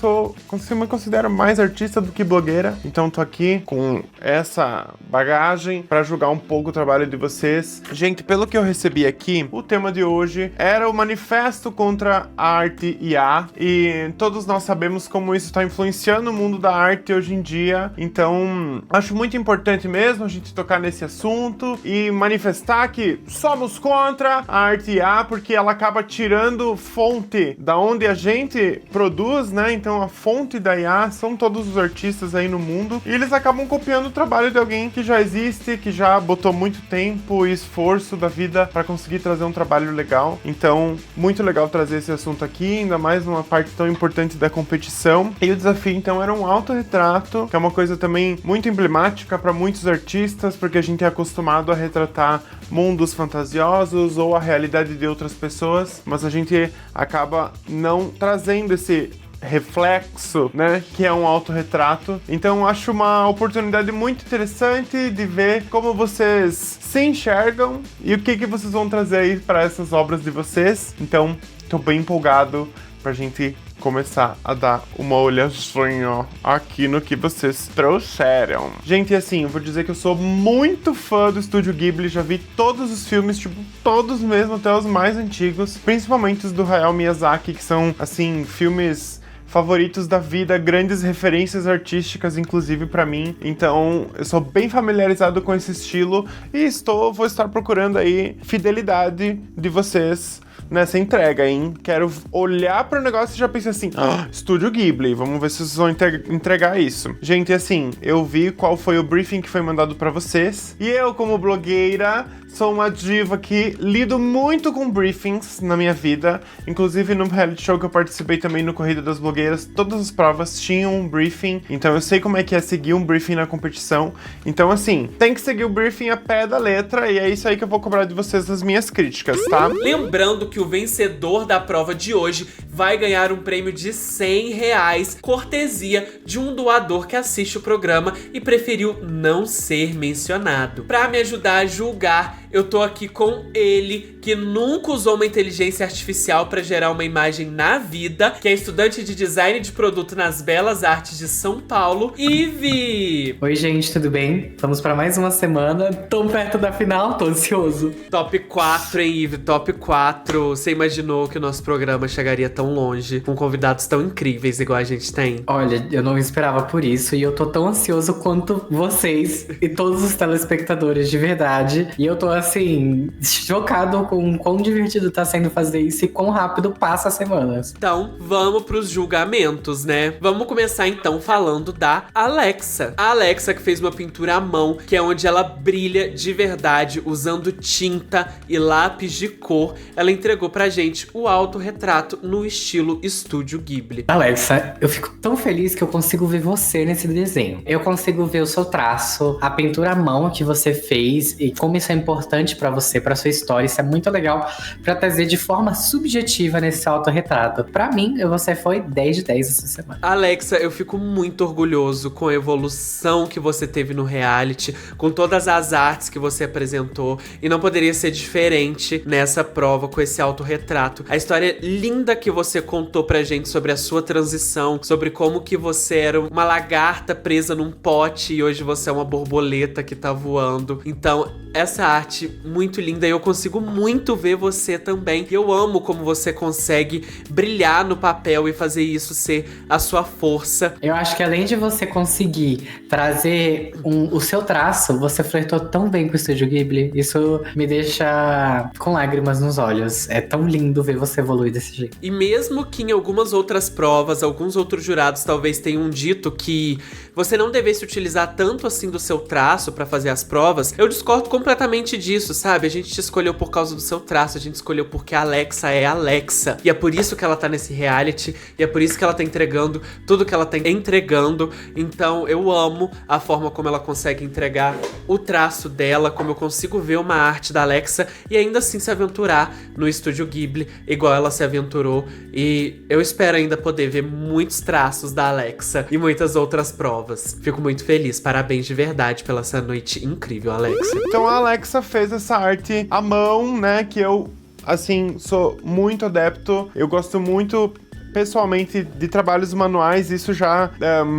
me considero mais artista do que blogueira, então tô aqui com essa bagagem para julgar um pouco o trabalho de vocês. Gente, pelo que eu recebi aqui, o tema de hoje era o manifesto contra a arte IA, e todos nós sabemos como isso está influenciando o mundo da arte hoje em dia, então acho muito importante mesmo a gente tocar nesse assunto e manifestar que somos contra a arte IA, porque ela acaba tirando fonte da onde a gente produz, né? Então a fonte da IA são todos os artistas aí no mundo, e eles acabam copiando o trabalho de alguém que já existe, que já botou muito tempo e esforço da vida para conseguir trazer um trabalho legal. Então, muito legal trazer esse assunto aqui, ainda mais numa parte tão importante da competição. E o desafio, então, era um autorretrato, que é uma coisa também muito emblemática para muitos artistas, porque a gente é acostumado a retratar mundos fantasiosos ou a realidade de outras pessoas, mas a gente acaba não trazendo esse reflexo, né, que é um autorretrato. Então acho uma oportunidade muito interessante de ver como vocês se enxergam e o que vocês vão trazer aí para essas obras de vocês. Então, tô bem empolgado pra gente começar a dar uma olhadinha aqui no que vocês trouxeram. Gente, assim, eu vou dizer que eu sou muito fã do Estúdio Ghibli, já vi todos os filmes, tipo, todos mesmo, até os mais antigos, principalmente os do Hayao Miyazaki, que são, assim, filmes favoritos da vida, grandes referências artísticas, inclusive pra mim. Então, eu sou bem familiarizado com esse estilo e vou estar procurando aí fidelidade de vocês nessa entrega, hein? Quero olhar pro negócio e já pensei assim, Estúdio Ghibli, vamos ver se vocês vão entregar isso. Gente, assim, eu vi qual foi o briefing que foi mandado pra vocês, e eu, como blogueira, sou uma diva que lido muito com briefings na minha vida. Inclusive, no reality show que eu participei também no Corrida das Blogueiras, todas as provas tinham um briefing. Então eu sei como é que é seguir um briefing na competição. Então, assim, tem que seguir o briefing a pé da letra. E é isso aí que eu vou cobrar de vocês nas minhas críticas, tá? Lembrando que o vencedor da prova de hoje vai ganhar um prêmio de R$100, cortesia de um doador que assiste o programa e preferiu não ser mencionado. Pra me ajudar a julgar, eu tô aqui com ele, que nunca usou uma inteligência artificial pra gerar uma imagem na vida, que é estudante de design de produto nas Belas Artes de São Paulo, Ive! Oi, gente, tudo bem? Vamos pra mais uma semana. Tô perto da final, tô ansioso. Top 4, hein, Ive? Top 4. Você imaginou que o nosso programa chegaria tão longe, com convidados tão incríveis igual a gente tem? Olha, eu não esperava por isso e eu tô tão ansioso quanto vocês e todos os telespectadores, de verdade. E eu tô, assim, chocado com quão divertido tá sendo fazer isso e quão rápido passa as semanas. Então, vamos pros julgamentos, né? Vamos começar, então, falando da Alexa. A Alexa que fez uma pintura à mão, que é onde ela brilha de verdade, usando tinta e lápis de cor. Ela entregou pra gente o autorretrato no estilo Estúdio Ghibli. Alexa, eu fico tão feliz que eu consigo ver você nesse desenho. Eu consigo ver o seu traço, a pintura à mão que você fez e como isso é importante pra você, pra sua história. Isso é muito legal pra trazer de forma subjetiva nesse autorretrato. Pra mim, você foi 10 de 10 essa semana. Alexa, eu fico muito orgulhoso com a evolução que você teve no reality, com todas as artes que você apresentou, e não poderia ser diferente nessa prova com esse autorretrato. A história linda que você contou pra gente sobre a sua transição, sobre como que você era uma lagarta presa num pote e hoje você é uma borboleta que tá voando. Então, essa arte muito linda, e eu consigo muito ver você também. Eu amo como você consegue brilhar no papel e fazer isso ser a sua força. Eu acho que além de você conseguir trazer o seu traço, você flertou tão bem com o Estúdio Ghibli. Isso me deixa com lágrimas nos olhos. É tão lindo ver você evoluir desse jeito. E mesmo que em algumas outras provas, alguns outros jurados talvez tenham dito que você não devesse utilizar tanto assim do seu traço pra fazer as provas, eu discordo completamente disso, sabe? A gente te escolheu por causa do seu traço, a gente escolheu porque a Alexa é a Alexa. E é por isso que ela tá nesse reality, e é por isso que ela tá entregando tudo que ela tá entregando. Então eu amo a forma como ela consegue entregar o traço dela, como eu consigo ver uma arte da Alexa e ainda assim se aventurar no Estúdio Ghibli, igual ela se aventurou. E eu espero ainda poder ver muitos traços da Alexa e muitas outras provas. Fico muito feliz, parabéns de verdade pela essa noite incrível, Alexa. Então a Alexa fez essa arte à mão, né, que eu, assim, sou muito adepto. Eu gosto muito, pessoalmente, de trabalhos manuais. Isso já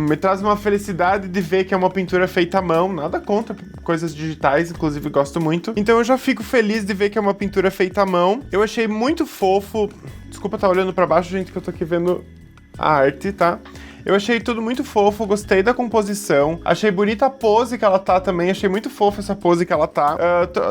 me traz uma felicidade de ver que é uma pintura feita à mão. Nada contra coisas digitais, inclusive gosto muito. Então eu já fico feliz de ver que é uma pintura feita à mão. Eu achei muito fofo. Desculpa estar olhando pra baixo, gente, que eu tô aqui vendo a arte, tá? Eu achei tudo muito fofo, gostei da composição, achei bonita a pose que ela tá também, achei muito fofa essa pose que ela tá.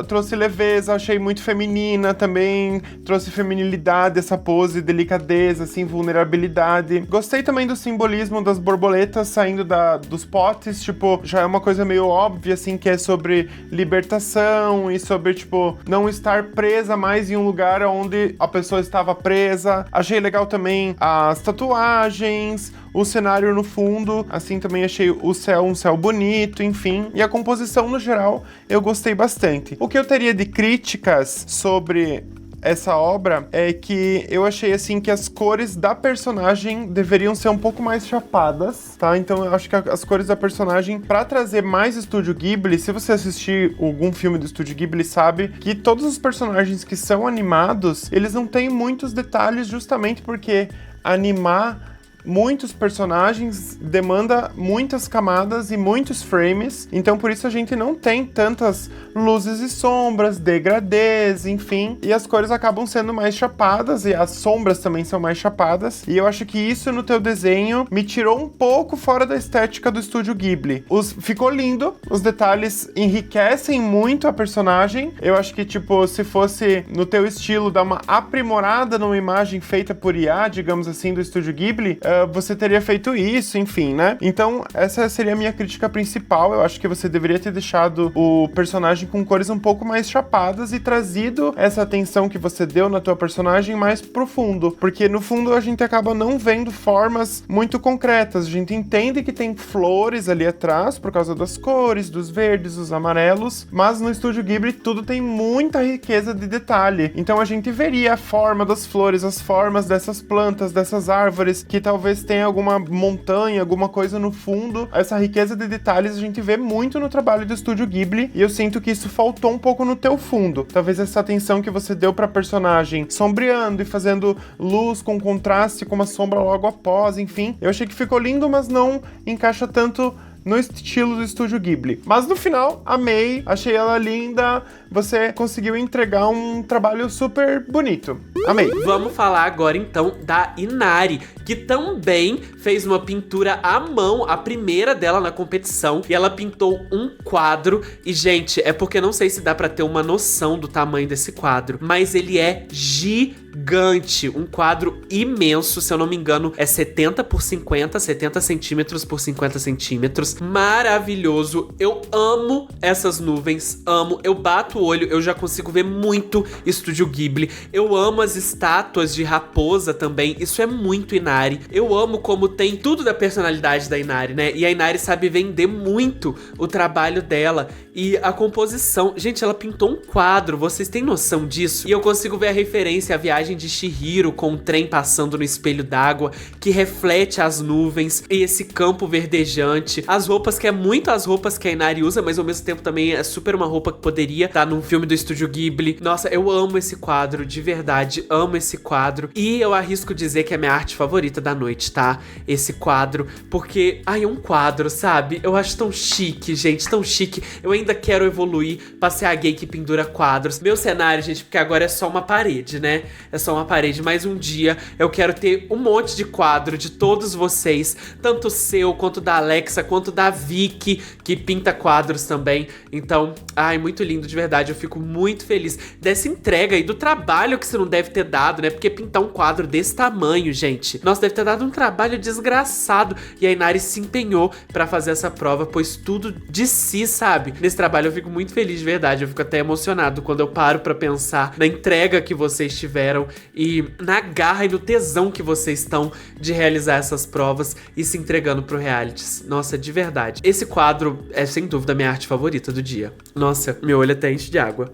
Trouxe leveza, achei muito feminina também, trouxe feminilidade essa pose, delicadeza, assim, vulnerabilidade. Gostei também do simbolismo das borboletas saindo dos potes, tipo, já é uma coisa meio óbvia, assim, que é sobre libertação e sobre, tipo, não estar presa mais em um lugar onde a pessoa estava presa. Achei legal também as tatuagens, o cenário no fundo, assim, também achei o céu um céu bonito, enfim. E a composição, no geral, eu gostei bastante. O que eu teria de críticas sobre essa obra é que eu achei, assim, que as cores da personagem deveriam ser um pouco mais chapadas, tá? Então eu acho que as cores da personagem, pra trazer mais Estúdio Ghibli, se você assistir algum filme do Estúdio Ghibli, sabe que todos os personagens que são animados, eles não têm muitos detalhes justamente porque animar muitos personagens demanda muitas camadas e muitos frames, então por isso a gente não tem tantas luzes e sombras, degradês, enfim, e as cores acabam sendo mais chapadas e as sombras também são mais chapadas, e eu acho que isso no teu desenho me tirou um pouco fora da estética do Estúdio Ghibli. Ficou lindo, os detalhes enriquecem muito a personagem, eu acho que, tipo, se fosse no teu estilo dar uma aprimorada numa imagem feita por IA, digamos assim, do Estúdio Ghibli, você teria feito isso, enfim, né? Então, essa seria a minha crítica principal. Eu acho que você deveria ter deixado o personagem com cores um pouco mais chapadas e trazido essa atenção que você deu na tua personagem mais profundo, porque no fundo a gente acaba não vendo formas muito concretas. A gente entende que tem flores ali atrás por causa das cores, dos verdes, dos amarelos, mas no Estúdio Ghibli tudo tem muita riqueza de detalhe. Então a gente veria a forma das flores, as formas dessas plantas, dessas árvores, que talvez tenha alguma montanha, alguma coisa no fundo. Essa riqueza de detalhes a gente vê muito no trabalho do Estúdio Ghibli, e eu sinto que isso faltou um pouco no teu fundo. Talvez essa atenção que você deu pra personagem sombreando e fazendo luz com contraste com uma sombra logo após, enfim. Eu achei que ficou lindo, mas não encaixa tanto no estilo do Estúdio Ghibli. Mas no final, amei, achei ela linda, você conseguiu entregar um trabalho super bonito. Amei. Vamos falar agora então da Inari, que também fez uma pintura à mão, a primeira dela na competição, e ela pintou um quadro, e gente, é porque não sei se dá pra ter uma noção do tamanho desse quadro, mas ele é gigante, um quadro imenso, se eu não me engano, é 70 por 50, 70 centímetros por 50 centímetros, maravilhoso, eu amo essas nuvens, amo, eu bato o olho, eu já consigo ver muito Estúdio Ghibli, eu amo as estátuas de raposa também, isso é muito Inari, eu amo como tem tudo da personalidade da Inari, né, e a Inari sabe vender muito o trabalho dela, e a composição, gente, ela pintou um quadro, vocês têm noção disso? E eu consigo ver a referência à viagem de Chihiro com o trem passando no espelho d'água, que reflete as nuvens e esse campo verdejante, as roupas, que é muito as roupas que a Inari usa, mas ao mesmo tempo também é super uma roupa que poderia estar num filme do Estúdio Ghibli. Nossa, eu amo esse quadro, de verdade, amo esse quadro, e eu arrisco dizer que é minha arte favorita da noite, tá? Esse quadro, porque, ai, é um quadro, sabe? Eu acho tão chique, gente, tão chique. Eu ainda quero evoluir pra ser a gay que pendura quadros. Meu cenário, gente, porque agora é só uma parede, né? É só uma parede, mas um dia eu quero ter um monte de quadro de todos vocês, tanto o seu, quanto da Alexa, quanto da Vicky, que pinta quadros também. Então, ai, muito lindo, de verdade. Eu fico muito feliz dessa entrega e do trabalho que você não deve ter dado, né? Porque pintar um quadro desse tamanho, gente, nossa, deve ter dado um trabalho desgraçado. E a Inari se empenhou pra fazer essa prova, pois tudo de si, sabe? Nesse trabalho eu fico muito feliz, de verdade. Eu fico até emocionado quando eu paro pra pensar na entrega que vocês tiveram e na garra e no tesão que vocês estão de realizar essas provas e se entregando pro realities. Nossa, de verdade. Esse quadro é sem dúvida a minha arte favorita do dia. Nossa, meu olho até enche de água.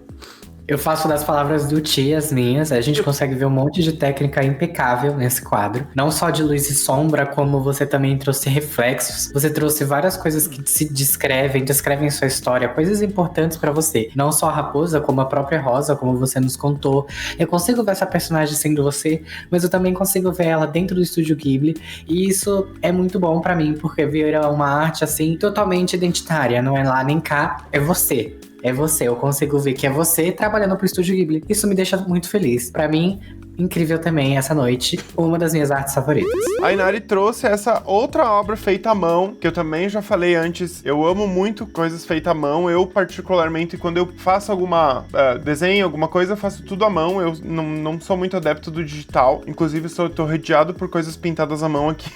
Eu faço das palavras do Ti as minhas. A gente consegue ver um monte de técnica impecável nesse quadro. Não só de luz e sombra, como você também trouxe reflexos. Você trouxe várias coisas que se descrevem sua história, coisas importantes pra você. Não só a raposa, como a própria Rosa, como você nos contou. Eu consigo ver essa personagem sendo você, mas eu também consigo ver ela dentro do Estúdio Ghibli. E isso é muito bom pra mim, porque vira uma arte, assim, totalmente identitária. Não é lá nem cá, é você. É você, eu consigo ver que é você trabalhando pro Estúdio Ghibli. Isso me deixa muito feliz. Pra mim, incrível também essa noite, uma das minhas artes favoritas. A Inari trouxe essa outra obra feita à mão, que eu também já falei antes, eu amo muito coisas feitas à mão. Eu particularmente, quando eu faço alguma desenho, alguma coisa, eu faço tudo à mão. Eu não sou muito adepto do digital, inclusive tô rodeado por coisas pintadas à mão aqui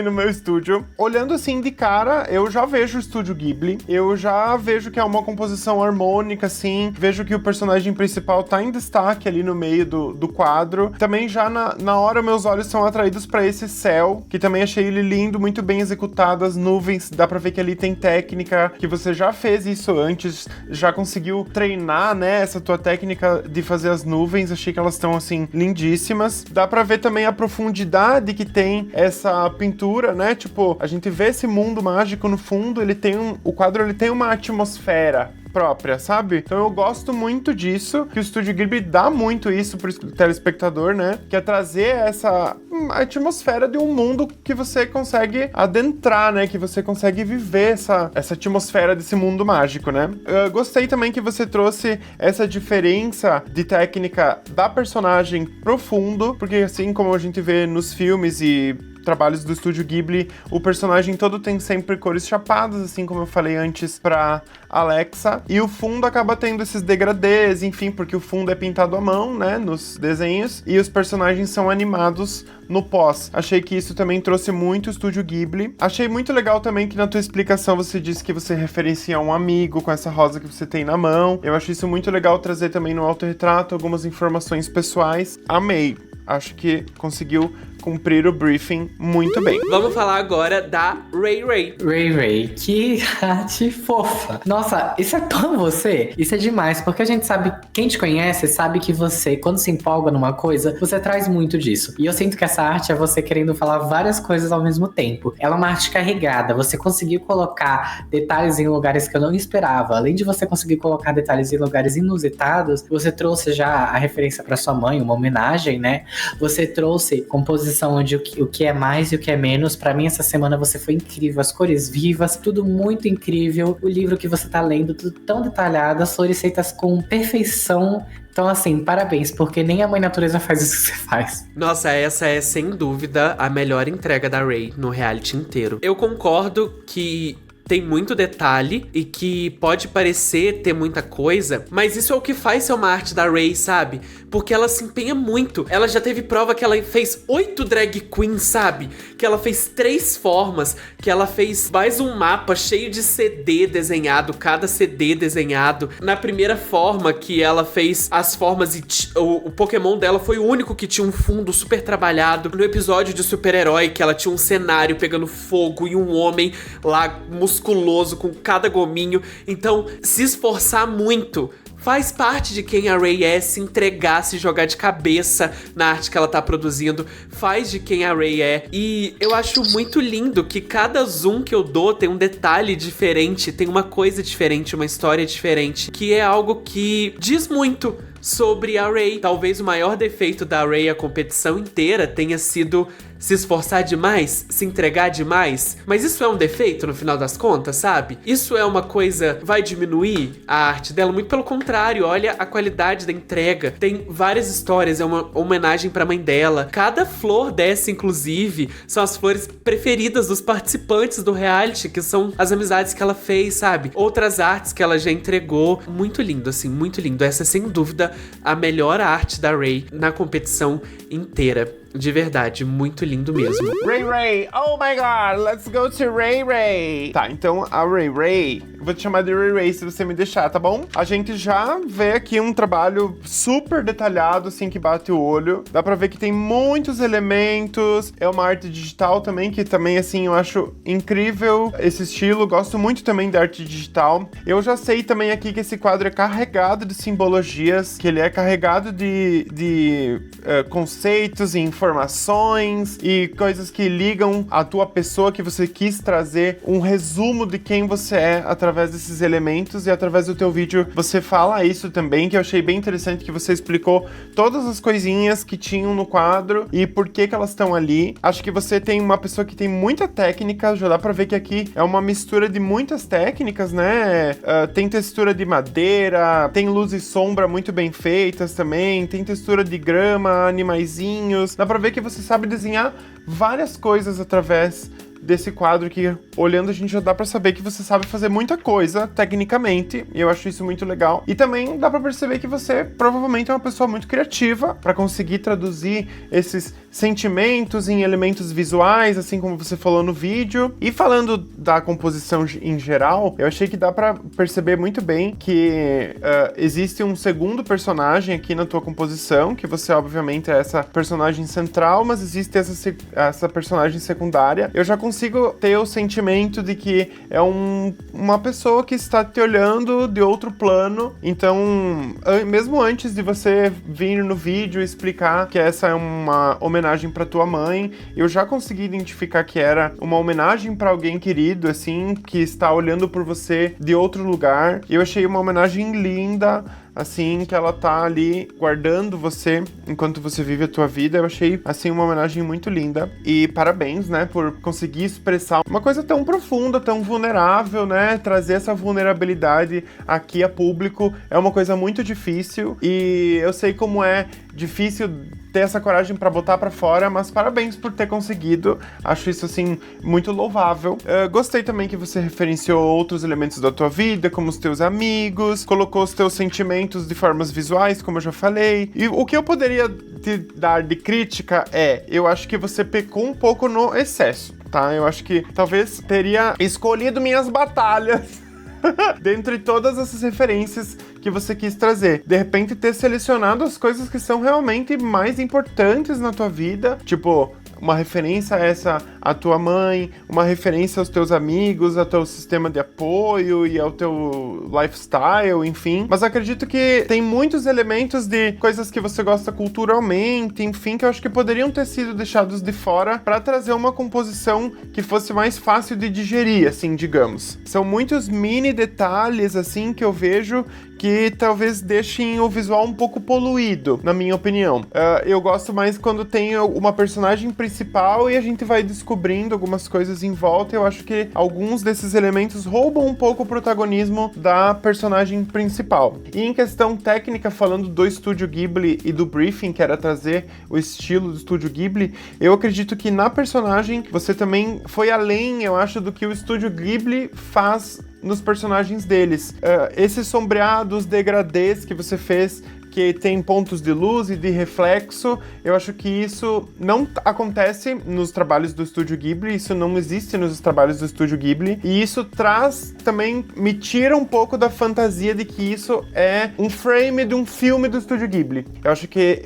no meu estúdio. Olhando assim de cara, eu já vejo o estúdio Ghibli, eu já vejo que é uma composição harmônica, assim, vejo que o personagem principal tá em destaque ali no meio do quadro. Também já na hora meus olhos são atraídos pra esse céu, que também achei ele lindo, muito bem executado, as nuvens, dá pra ver que ali tem técnica, que você já fez isso antes, já conseguiu treinar, né, essa tua técnica de fazer as nuvens, achei que elas estão, assim, lindíssimas. Dá pra ver também a profundidade que tem essa pintura, né, tipo, a gente vê esse mundo mágico no fundo, o quadro ele tem uma atmosfera própria, sabe? Então eu gosto muito disso, que o Estúdio Ghibli dá muito isso pro telespectador, né? Que é trazer essa atmosfera de um mundo que você consegue adentrar, né? Que você consegue viver essa atmosfera desse mundo mágico, né? Eu gostei também que você trouxe essa diferença de técnica da personagem pro fundo, porque assim como a gente vê nos filmes e trabalhos do Estúdio Ghibli, o personagem todo tem sempre cores chapadas, assim como eu falei antes pra Alexa, e o fundo acaba tendo esses degradês, enfim, porque o fundo é pintado à mão, né, nos desenhos, e os personagens são animados no pós. Achei que isso também trouxe muito o Estúdio Ghibli. Achei muito legal também que na tua explicação você disse que você referencia um amigo com essa rosa que você tem na mão. Eu acho isso muito legal trazer também no autorretrato algumas informações pessoais. Amei. Acho que conseguiu cumprir o briefing muito bem. Vamos falar agora da Ray Ray. Ray Ray, que arte fofa. Nossa, isso é tão você. Isso é demais, porque a gente sabe, quem te conhece sabe que você, quando se empolga numa coisa, você traz muito disso. E eu sinto que essa arte é você querendo falar várias coisas ao mesmo tempo. Ela é uma arte carregada, você conseguiu colocar detalhes em lugares que eu não esperava. Além de você conseguir colocar detalhes em lugares inusitados, você trouxe já a referência pra sua mãe, uma homenagem, né? Você trouxe composição onde o que é mais e o que é menos. Pra mim, essa semana você foi incrível. As cores vivas, tudo muito incrível. O livro que você tá lendo, tudo tão detalhado. As flores feitas com perfeição. Então, assim, parabéns, porque nem a Mãe Natureza faz isso que você faz. Nossa, essa é, sem dúvida, a melhor entrega da Ray no reality inteiro. Eu concordo que tem muito detalhe e que pode parecer ter muita coisa, mas isso é o que faz ser uma arte da Ray, sabe? Porque ela se empenha muito. Ela já teve prova que ela fez 8 drag queens, sabe? Que ela fez 3 formas, que ela fez mais um mapa cheio de CD desenhado, cada CD desenhado. Na primeira forma que ela fez as formas e o Pokémon dela foi o único que tinha um fundo super trabalhado. No episódio de super-herói, que ela tinha um cenário pegando fogo e um homem lá musculoso com cada gominho. Então, se esforçar muito faz parte de quem a Ray é, se entregar, se jogar de cabeça na arte que ela tá produzindo, faz de quem a Ray é. E eu acho muito lindo que cada zoom que eu dou tem um detalhe diferente, tem uma coisa diferente, uma história diferente, que é algo que diz muito sobre a Ray. Talvez o maior defeito da Ray a competição inteira tenha sido se esforçar demais, se entregar demais. Mas isso é um defeito no final das contas, sabe? Isso é uma coisa, vai diminuir a arte dela? Muito pelo contrário, olha a qualidade da entrega. Tem várias histórias, é uma homenagem pra mãe dela. Cada flor dessa, inclusive, são as flores preferidas dos participantes do reality, que são as amizades que ela fez, sabe? Outras artes que ela já entregou. Muito lindo, assim, muito lindo. Essa é, sem dúvida, a melhor arte da Ray na competição inteira. De verdade, muito lindo mesmo. Ray Ray, oh my god, let's go to Ray Ray. Tá, então a Ray Ray, eu vou te chamar de Ray Ray se você me deixar, tá bom? A gente já vê aqui um trabalho super detalhado, assim, que bate o olho. Dá pra ver que tem muitos elementos. É uma arte digital também, que também, assim, eu acho incrível esse estilo. Gosto muito também da arte digital. Eu já sei também aqui que esse quadro é carregado de simbologias, que ele é carregado de conceitos e informações e coisas que ligam a tua pessoa, que você quis trazer um resumo de quem você é através desses elementos, e através do teu vídeo você fala isso também, que eu achei bem interessante, que você explicou todas as coisinhas que tinham no quadro e por que elas estão ali. Acho que você tem uma pessoa que tem muita técnica, já dá pra ver que aqui é uma mistura de muitas técnicas, né? Tem textura de madeira, tem luz e sombra muito bem feitas também, tem textura de grama, animaizinhos. Dá pra ver que você sabe desenhar várias coisas através desse quadro que olhando a gente já dá pra saber que você sabe fazer muita coisa tecnicamente, e eu acho isso muito legal. E também dá pra perceber que você provavelmente é uma pessoa muito criativa pra conseguir traduzir esses sentimentos em elementos visuais, assim como você falou no vídeo. E falando da composição em geral, eu achei que dá pra perceber muito bem que existe um segundo personagem aqui na tua composição, que você obviamente é essa personagem central, mas existe essa personagem secundária. Eu já consigo ter o sentimento de que é uma pessoa que está te olhando de outro plano. Então, mesmo antes de você vir no vídeo explicar que essa é uma homenagem para tua mãe, eu já consegui identificar que era uma homenagem para alguém querido, assim, que está olhando por você de outro lugar. Eu achei uma homenagem linda, assim, que ela tá ali guardando você enquanto você vive a tua vida. Eu achei, assim, uma homenagem muito linda. E parabéns, né, por conseguir expressar uma coisa tão profunda, tão vulnerável, né? Trazer essa vulnerabilidade aqui a público é uma coisa muito difícil. E eu sei como é difícil ter essa coragem pra botar pra fora, mas parabéns por ter conseguido. Acho isso, assim, muito louvável. Gostei também que você referenciou outros elementos da tua vida, como os teus amigos, colocou os teus sentimentos de formas visuais, como eu já falei. E o que eu poderia te dar de crítica eu acho que você pecou um pouco no excesso, tá? Eu acho que talvez teria escolhido minhas batalhas dentre todas essas referências que você quis trazer. De repente, ter selecionado as coisas que são realmente mais importantes na tua vida, tipo, uma referência a tua mãe, uma referência aos teus amigos, ao teu sistema de apoio e ao teu lifestyle, enfim. Mas acredito que tem muitos elementos de coisas que você gosta culturalmente, enfim, que eu acho que poderiam ter sido deixados de fora para trazer uma composição que fosse mais fácil de digerir, assim, digamos. São muitos mini detalhes, assim, que eu vejo que talvez deixem o visual um pouco poluído, na minha opinião. Eu gosto mais quando tem uma personagem principal e a gente vai descobrindo algumas coisas em volta. Eu acho que alguns desses elementos roubam um pouco o protagonismo da personagem principal. E em questão técnica, falando do Estúdio Ghibli e do briefing, que era trazer o estilo do Estúdio Ghibli, eu acredito que na personagem você também foi além, eu acho, do que o Estúdio Ghibli faz nos personagens deles. Esses sombreados, degradês que você fez, que tem pontos de luz e de reflexo, eu acho que isso não acontece nos trabalhos do Estúdio Ghibli, isso não existe nos trabalhos do Estúdio Ghibli, e isso também me tira um pouco da fantasia de que isso é um frame de um filme do Estúdio Ghibli. Eu acho que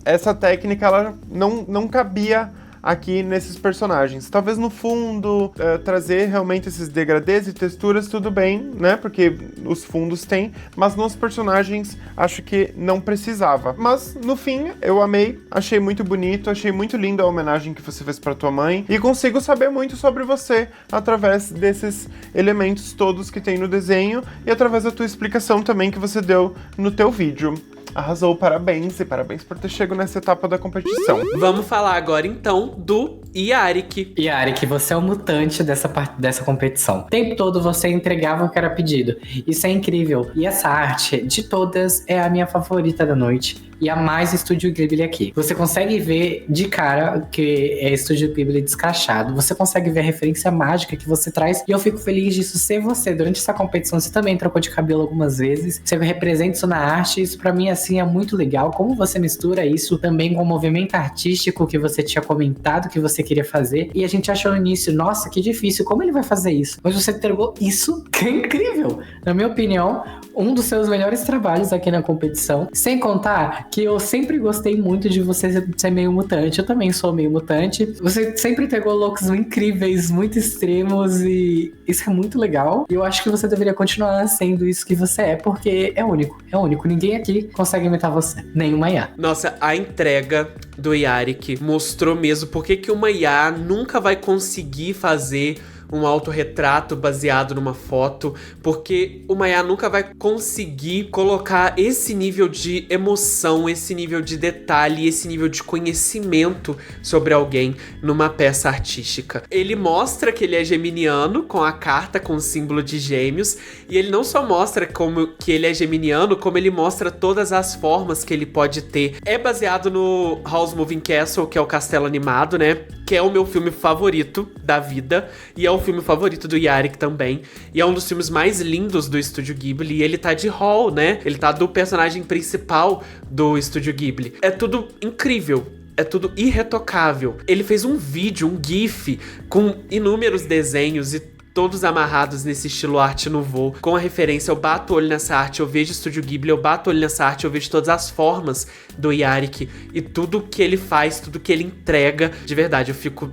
essa técnica, ela não cabia aqui nesses personagens. Talvez no fundo, trazer realmente esses degradês e texturas, tudo bem, né? Porque os fundos têm, mas nos personagens acho que não precisava. Mas no fim, eu amei, achei muito bonito, achei muito linda a homenagem que você fez pra tua mãe e consigo saber muito sobre você através desses elementos todos que tem no desenho e através da tua explicação também que você deu no teu vídeo. Arrasou, parabéns, e parabéns por ter chegado nessa etapa da competição. Vamos falar agora, então, do Yarik. Yarik, você é o mutante dessa competição. O tempo todo você entregava o que era pedido. Isso é incrível. E essa arte, de todas, é a minha favorita da noite. E a mais Estúdio Ghibli aqui. Você consegue ver de cara que é Estúdio Ghibli descrachado. Você consegue ver a referência mágica que você traz. E eu fico feliz disso ser você. Durante essa competição, você também trocou de cabelo algumas vezes. Você representa isso na arte. Isso pra mim, assim, é muito legal. Como você mistura isso também com o movimento artístico que você tinha comentado que você queria fazer. E a gente achou no início, nossa, que difícil. Como ele vai fazer isso? Mas você entregou isso, que é incrível. Na minha opinião, um dos seus melhores trabalhos aqui na competição. Sem contar que eu sempre gostei muito de você ser meio mutante. Eu também sou meio mutante. Você sempre entregou looks incríveis, muito extremos, e isso é muito legal. E eu acho que você deveria continuar sendo isso que você é, porque é único. É único. Ninguém aqui consegue imitar você. Nem uma IA. Nossa, a entrega do Yarik mostrou mesmo porque que uma IA nunca vai conseguir fazer um autorretrato baseado numa foto, porque o Maya nunca vai conseguir colocar esse nível de emoção, esse nível de detalhe, esse nível de conhecimento sobre alguém numa peça artística. Ele mostra que ele é geminiano com a carta com o símbolo de gêmeos, e ele não só mostra como que ele é geminiano, como ele mostra todas as formas que ele pode ter. É baseado no Howl's Moving Castle, que é o castelo animado, né? que é o meu filme favorito da vida, e é o filme favorito do Yarrick também, e é um dos filmes mais lindos do Estúdio Ghibli, e ele tá de Hall, né? Ele tá do personagem principal do Estúdio Ghibli. É tudo incrível. É tudo irretocável. Ele fez um vídeo, um GIF, com inúmeros desenhos e todos amarrados nesse estilo arte nouveau. Com a referência, eu bato o olho nessa arte, eu vejo Estúdio Ghibli, eu bato o olho nessa arte, eu vejo todas as formas do Yarrick e tudo que ele faz, tudo que ele entrega. De verdade, eu fico...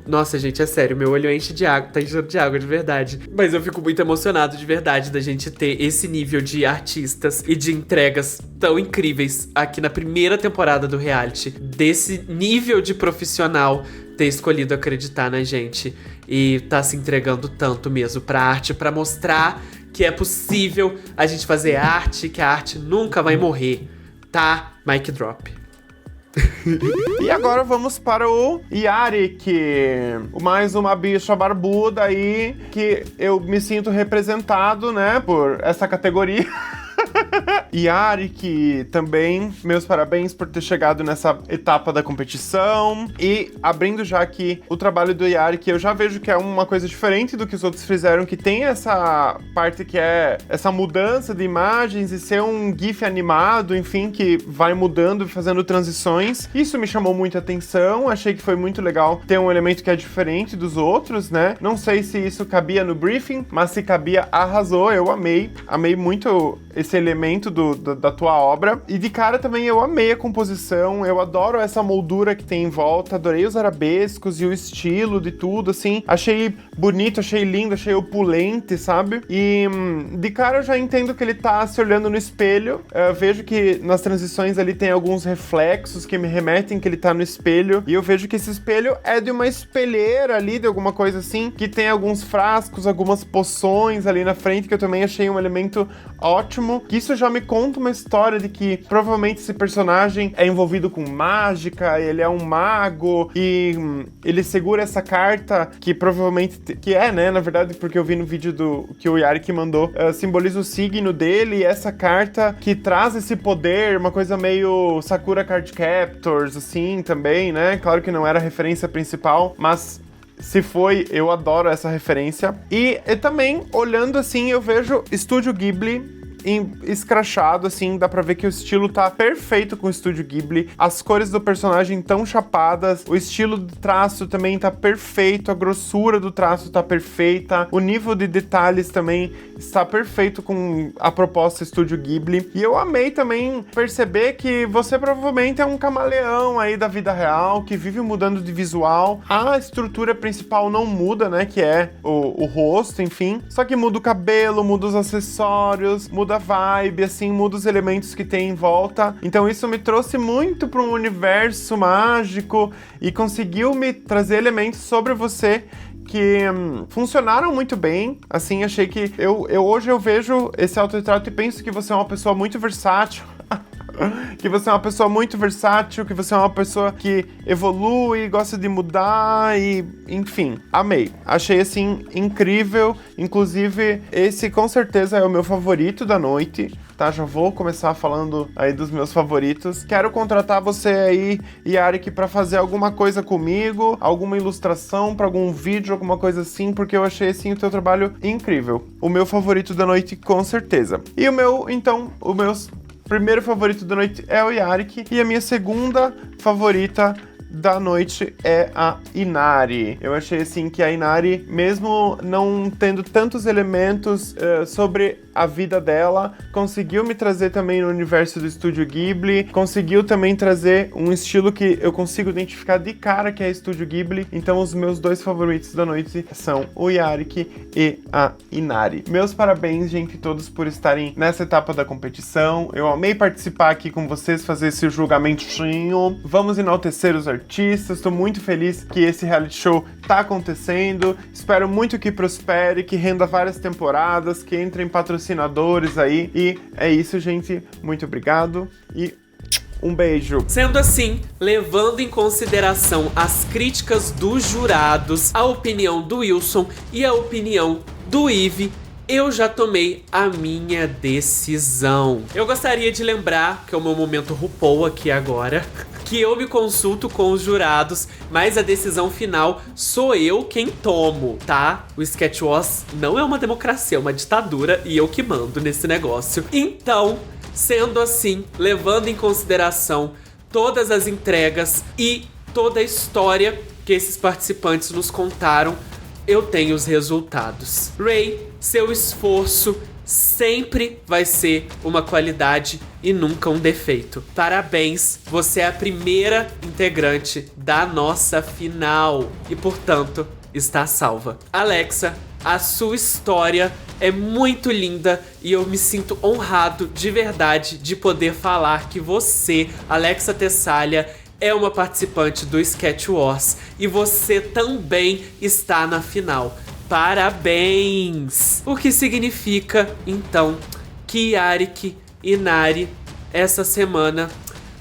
Nossa, gente, é sério, meu olho enche de água, tá enchendo de água, de verdade. Mas eu fico muito emocionado, de verdade, da gente ter esse nível de artistas e de entregas tão incríveis aqui na primeira temporada do reality. Desse nível de profissional ter escolhido acreditar na gente e tá se entregando tanto mesmo pra arte, pra mostrar que é possível a gente fazer arte, que a arte nunca vai morrer, tá? Mic drop. E agora vamos para o Yarrick, mais uma bicha barbuda aí, que eu me sinto representado, né, por essa categoria. Yarrick também, meus parabéns por ter chegado nessa etapa da competição. E abrindo já aqui o trabalho do Yarrick, eu já vejo que é uma coisa diferente do que os outros fizeram, que tem essa parte que é essa mudança de imagens e ser um GIF animado, enfim, que vai mudando e fazendo transições. Isso me chamou muita atenção, achei que foi muito legal ter um elemento que é diferente dos outros, né? Não sei se isso cabia no briefing, mas se cabia, arrasou, eu amei muito esse elemento da tua obra. E de cara também eu amei a composição, eu adoro essa moldura que tem em volta, adorei os arabescos e o estilo de tudo, assim. Achei bonito, achei lindo, achei opulente, sabe? E de cara eu já entendo que ele tá se olhando no espelho. Eu vejo que nas transições ali tem alguns reflexos que me remetem que ele tá no espelho. E eu vejo que esse espelho é de uma espelheira ali, de alguma coisa assim, que tem alguns frascos, algumas poções ali na frente, que eu também achei um elemento ótimo. Que isso já me conta uma história de que provavelmente esse personagem é envolvido com mágica, ele é um mago e ele segura essa carta que provavelmente, que é, né, na verdade, porque eu vi no vídeo que o Yarrick mandou, simboliza o signo dele, e essa carta que traz esse poder, uma coisa meio Sakura Card Captors, assim, também, né, claro que não era a referência principal, mas se foi, eu adoro essa referência. E também, olhando assim, eu vejo Estúdio Ghibli escrachado, assim, dá pra ver que o estilo tá perfeito com o Estúdio Ghibli, as cores do personagem tão chapadas, o estilo do traço também tá perfeito, a grossura do traço tá perfeita, o nível de detalhes também está perfeito com a proposta Estúdio Ghibli. E eu amei também perceber que você provavelmente é um camaleão aí da vida real, que vive mudando de visual, a estrutura principal não muda, né, que é o rosto, enfim, só que muda o cabelo, muda os acessórios, muda a vibe, assim, muda os elementos que tem em volta. Então isso me trouxe muito para um universo mágico e conseguiu me trazer elementos sobre você que funcionaram muito bem. Assim, achei que hoje eu vejo esse autorretrato e penso que você é uma pessoa muito versátil. Que você é uma pessoa muito versátil, que você é uma pessoa que evolui, gosta de mudar e, enfim, amei. Achei, assim, incrível. Inclusive, esse com certeza é o meu favorito da noite, tá? Já vou começar falando aí dos meus favoritos. Quero contratar você aí, Yarrick, pra fazer alguma coisa comigo, alguma ilustração pra algum vídeo, alguma coisa assim, porque eu achei, assim, o teu trabalho incrível. O meu favorito da noite, com certeza. E o meu primeiro favorito da noite é o Yarrick, e a minha segunda favorita da noite é a Inari. Eu achei, assim, que a Inari, mesmo não tendo tantos elementos sobre a vida dela, conseguiu me trazer também no universo do Estúdio Ghibli, conseguiu também trazer um estilo que eu consigo identificar de cara que é Estúdio Ghibli. Então os meus dois favoritos da noite são o Yarrick e a Inari. Meus parabéns, gente, todos por estarem nessa etapa da competição. Eu amei participar aqui com vocês, fazer esse julgamentinho. Vamos enaltecer os artistas. Estou muito feliz que esse reality show tá acontecendo. Espero muito que prospere, que renda várias temporadas, que entrem patrocinadores aí. E é isso, gente. Muito obrigado e um beijo. Sendo assim, levando em consideração as críticas dos jurados, a opinião do Wilson e a opinião do Ive, eu já tomei a minha decisão. Eu gostaria de lembrar, que é o meu momento RuPaul aqui agora, que eu me consulto com os jurados, mas a decisão final sou eu quem tomo, tá? O Sketch Wars não é uma democracia, é uma ditadura e eu que mando nesse negócio. Então, sendo assim, levando em consideração todas as entregas e toda a história que esses participantes nos contaram, eu tenho os resultados. Ray, seu esforço sempre vai ser uma qualidade e nunca um defeito. Parabéns, você é a primeira integrante da nossa final e, portanto, está salva. Alexa, a sua história é muito linda e eu me sinto honrado de verdade de poder falar que você, Alexa Tessália, é uma participante do Sketch Wars e você também está na final. Parabéns! O que significa, então, que Yarik e Nari, essa semana,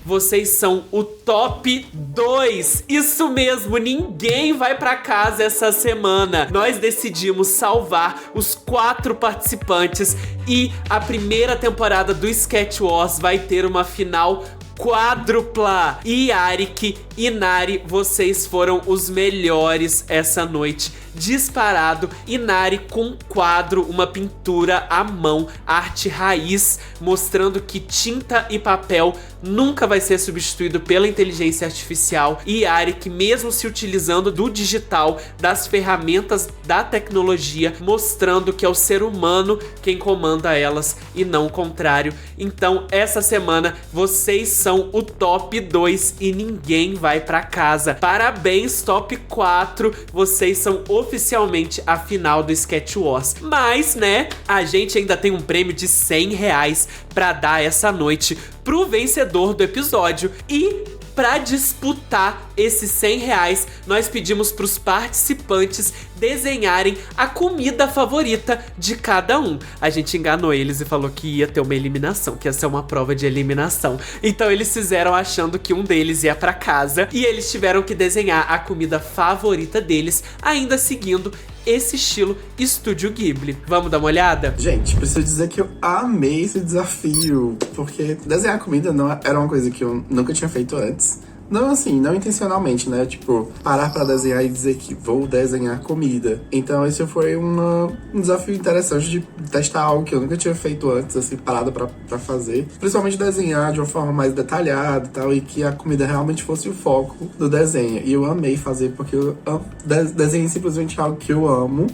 vocês são o top 2. Isso mesmo, ninguém vai pra casa essa semana. Nós decidimos salvar os 4 participantes e a primeira temporada do Sketch Wars vai ter uma final quádrupla. E Yarik e Nari, vocês foram os melhores essa noite. Disparado. E Nari com um quadro, uma pintura à mão, arte raiz, mostrando que tinta e papel nunca vai ser substituído pela inteligência artificial. E Yarik, mesmo se utilizando do digital, das ferramentas da tecnologia, mostrando que é o ser humano quem comanda elas e não o contrário. Então, essa semana, vocês são o top 2 e ninguém vai pra casa. Parabéns, top 4. Vocês são oficialmente a final do Sketch Wars. Mas, né, a gente ainda tem um prêmio de R$100 pra dar essa noite pro vencedor do episódio. E pra disputar esses R$100, nós pedimos pros participantes desenharem a comida favorita de cada um. A gente enganou eles e falou que ia ter uma eliminação, que ia ser uma prova de eliminação. Então eles fizeram achando que um deles ia pra casa e eles tiveram que desenhar a comida favorita deles, ainda seguindo esse estilo Estúdio Ghibli. Vamos dar uma olhada? Gente, preciso dizer que eu amei esse desafio, porque desenhar comida não era uma coisa que eu nunca tinha feito antes. Não assim, não intencionalmente, né? Tipo, parar pra desenhar e dizer que vou desenhar comida. Então esse foi um desafio interessante de testar algo que eu nunca tinha feito antes, assim, parada pra fazer. Principalmente desenhar de uma forma mais detalhada e tal, e que a comida realmente fosse o foco do desenho. E eu amei fazer, porque eu desenhei simplesmente algo que eu amo,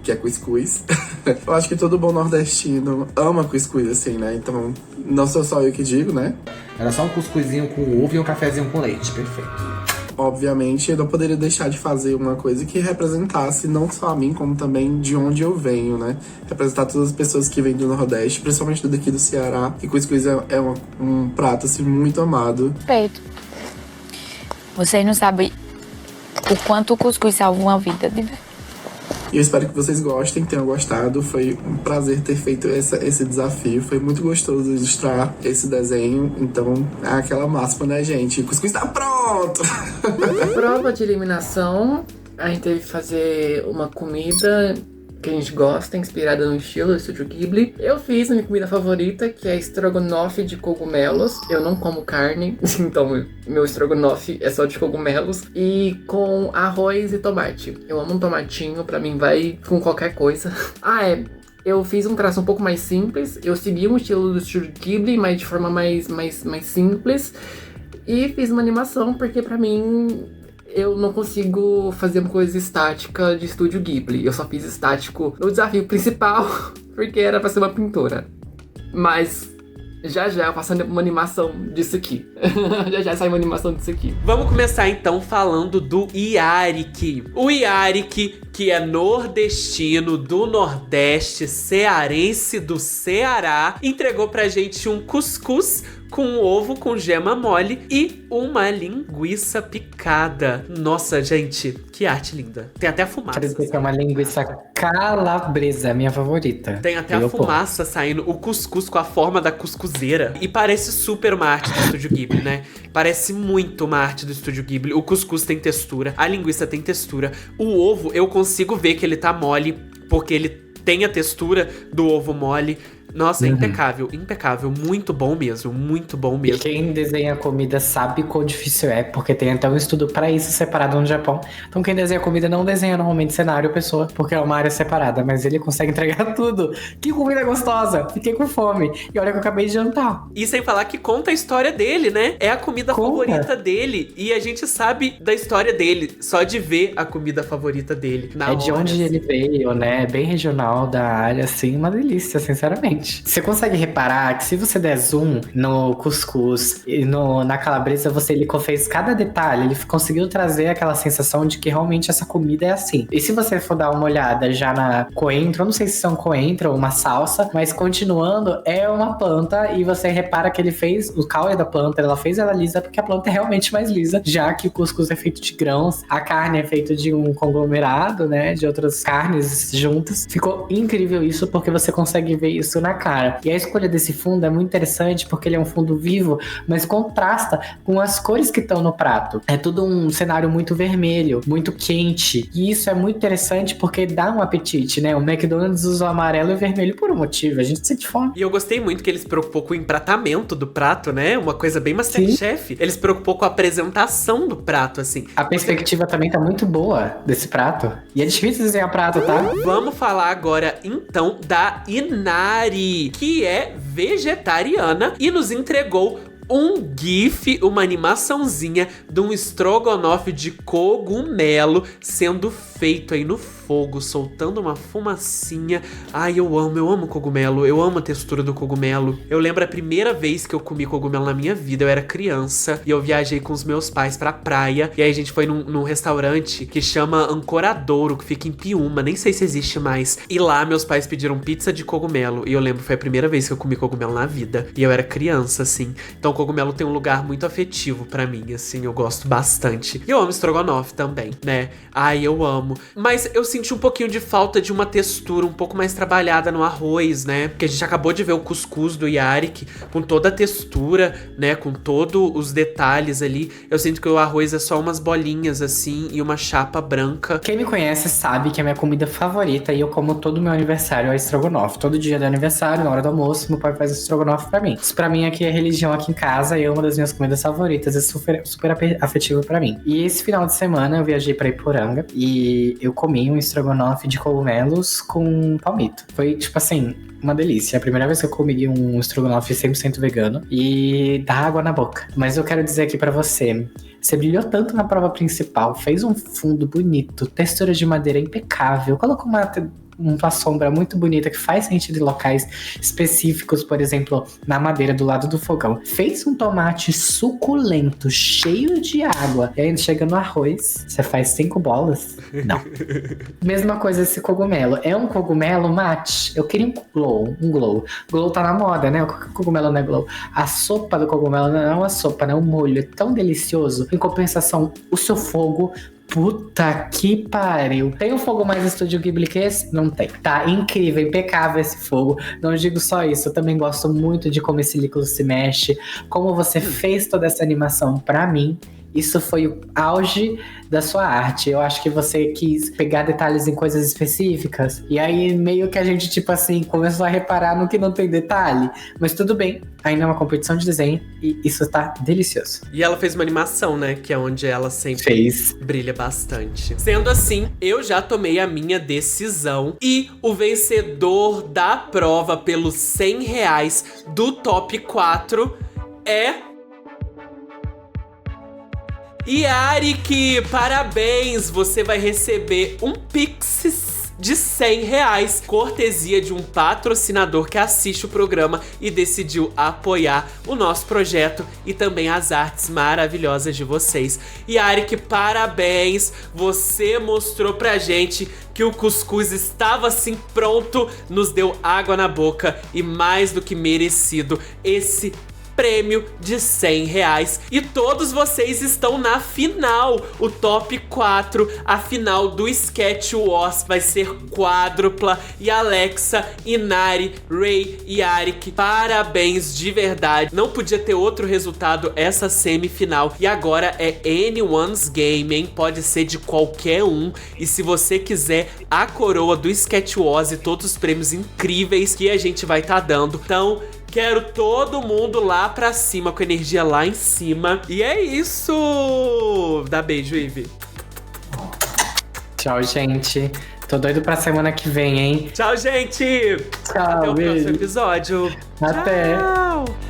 que é cuscuz. Eu acho que todo bom nordestino ama cuscuz, assim, né? Então, não sou só eu que digo, né? Era só um cuscuzinho com ovo e um cafezinho com leite, perfeito. Obviamente, eu não poderia deixar de fazer uma coisa que representasse não só a mim, como também de onde eu venho, né? Representar todas as pessoas que vêm do Nordeste, principalmente daqui do Ceará. E cuscuz é um prato, assim, muito amado. Respeito. Vocês não sabem o quanto o cuscuz salva uma vida, de verdade. E eu espero que vocês gostem, tenham gostado. Foi um prazer ter feito esse desafio. Foi muito gostoso ilustrar esse desenho. Então, é aquela máxima, né, gente? O cuscuz tá pronto! Na prova de eliminação, a gente teve que fazer uma comida que a gente gosta, inspirada no estilo do Estúdio Ghibli. Eu fiz a minha comida favorita, que é estrogonofe de cogumelos. Eu não como carne, então meu estrogonofe é só de cogumelos. E com arroz e tomate. Eu amo um tomatinho, pra mim vai com qualquer coisa. Eu fiz um traço um pouco mais simples. Eu segui um estilo do Estúdio Ghibli, mas de forma mais simples. E fiz uma animação, porque pra mim eu não consigo fazer uma coisa estática de Estúdio Ghibli. Eu só fiz estático no desafio principal, porque era pra ser uma pintura. Mas já eu faço uma animação disso aqui. já sai uma animação disso aqui. Vamos começar então falando do Yarik. O Yarik, que é nordestino do Nordeste, cearense do Ceará, entregou pra gente um cuscuz com ovo com gema mole e uma linguiça picada. Nossa, gente, que arte linda. Tem até a fumaça. Quero dizer que é uma linguiça calabresa, minha favorita. Tem até a fumaça saindo, o cuscuz com a forma da cuscuzeira. E parece super uma arte do Estúdio Ghibli, né? Parece muito uma arte do Estúdio Ghibli. O cuscuz tem textura, a linguiça tem textura. O ovo, eu consigo ver que ele tá mole, porque ele tem a textura do ovo mole. Nossa, impecável, impecável. Muito bom mesmo, muito bom E mesmo. quem desenha comida sabe quão difícil é, porque tem até um estudo pra isso separado no Japão. Então quem desenha comida não desenha normalmente cenário, pessoa, porque é uma área separada, mas ele consegue entregar tudo. Que comida gostosa! Fiquei com fome. E olha que eu acabei de jantar. E sem falar que conta a história dele, né? É a comida favorita dele. E a gente sabe da história dele, só de ver a comida favorita dele. É de onde ele veio, né? Bem regional da área, assim, uma delícia, sinceramente. Você consegue reparar que se você der zoom no cuscuz e na calabresa, ele fez cada detalhe, ele conseguiu trazer aquela sensação de que realmente essa comida é assim. E se você for dar uma olhada já na coentro, eu não sei se são coentro ou uma salsa, mas continuando, é uma planta e você repara que ele fez o caule da planta, ela fez ela lisa porque a planta é realmente mais lisa, já que o cuscuz é feito de grãos, a carne é feita de um conglomerado, né, de outras carnes juntas. Ficou incrível isso porque você consegue ver isso na cara. E a escolha desse fundo é muito interessante porque ele é um fundo vivo, mas contrasta com as cores que estão no prato. É tudo um cenário muito vermelho, muito quente. E isso é muito interessante porque dá um apetite, né? O McDonald's usa o amarelo e o vermelho por um motivo. A gente sente fome. E eu gostei muito que ele se preocupou com o empratamento do prato, né? Uma coisa bem Masterchef. Ele se preocupou com a apresentação do prato, assim. A perspectiva também tá muito boa desse prato. E é difícil desenhar prato, tá? Vamos falar agora, então, da Inari, que é vegetariana e nos entregou um gif, uma animaçãozinha de um estrogonofe de cogumelo sendo feito aí no fogo, soltando uma fumacinha. Ai, eu amo cogumelo, eu amo a textura do cogumelo. Eu lembro a primeira vez que eu comi cogumelo na minha vida, eu era criança e eu viajei com os meus pais pra praia, e aí a gente foi num restaurante que chama Ancoradouro, que fica em Piúma, nem sei se existe mais, e lá meus pais pediram pizza de cogumelo, e eu lembro, foi a primeira vez que eu comi cogumelo na vida, e eu era criança, assim. Então cogumelo tem um lugar muito afetivo pra mim, assim, eu gosto bastante. E eu amo estrogonofe também, né? Ai, eu amo. Mas eu senti um pouquinho de falta de uma textura um pouco mais trabalhada no arroz, né? Porque a gente acabou de ver o cuscuz do Yarik com toda a textura, né? Com todos os detalhes ali. Eu sinto que o arroz é só umas bolinhas, assim, e uma chapa branca. Quem me conhece sabe que a minha comida favorita, e eu como todo meu aniversário, é estrogonofe. Todo dia do aniversário, na hora do almoço, meu pai faz estrogonofe pra mim. Isso pra mim aqui é religião aqui em casa, e é uma das minhas comidas favoritas, é super afetivo pra mim. E esse final de semana eu viajei pra Iporanga e eu comi um estrogonofe de cogumelos com palmito. Foi, tipo assim, uma delícia. É a primeira vez que eu comi um estrogonofe 100% vegano e dá água na boca. Mas eu quero dizer aqui pra você, você brilhou tanto na prova principal, fez um fundo bonito, textura de madeira impecável, colocou uma sombra muito bonita que faz sentido em locais específicos, por exemplo, na madeira do lado do fogão. Fez um tomate suculento, cheio de água. E aí chega no arroz, você faz 5 bolas? Não. Mesma coisa esse cogumelo. É um cogumelo mate. Eu queria um glow. Glow tá na moda, né? O cogumelo não é glow. A sopa do cogumelo não é uma sopa, né? Um molho. É tão delicioso. Em compensação, o seu fogo... Puta que pariu. Tem um fogo mais Estúdio Ghibli que esse? Não tem. Tá incrível, impecável esse fogo. Não digo só isso, eu também gosto muito de como esse líquido se mexe. Como você fez toda essa animação pra mim. Isso foi o auge da sua arte. Eu acho que você quis pegar detalhes em coisas específicas. E aí meio que a gente, tipo assim, começou a reparar no que não tem detalhe. Mas tudo bem, ainda é uma competição de desenho e isso tá delicioso. E ela fez uma animação, né? Que é onde ela sempre brilha bastante. Sendo assim, eu já tomei a minha decisão. E o vencedor da prova pelos R$100 do top 4 é... Yarik, parabéns! Você vai receber um Pix de R$100, cortesia de um patrocinador que assiste o programa e decidiu apoiar o nosso projeto e também as artes maravilhosas de vocês. Yarik, parabéns! Você mostrou pra gente que o cuscuz estava assim pronto, nos deu água na boca e mais do que merecido esse prêmio de R$100. E todos vocês estão na final. O top 4, a final do Sketch Wars vai ser quádrupla. E Alexa, Inari, Ray e Arik, parabéns de verdade. Não podia ter outro resultado essa semifinal. E agora é anyone's game, hein? Pode ser de qualquer um. E se você quiser a coroa do Sketch Wars e todos os prêmios incríveis que a gente vai estar dando, então quero todo mundo lá pra cima, com energia lá em cima. E é isso! Dá beijo, Ivy. Tchau, gente. Tô doido pra semana que vem, hein? Tchau, gente! Tchau, Até o beijo. próximo episódio. Até. Tchau!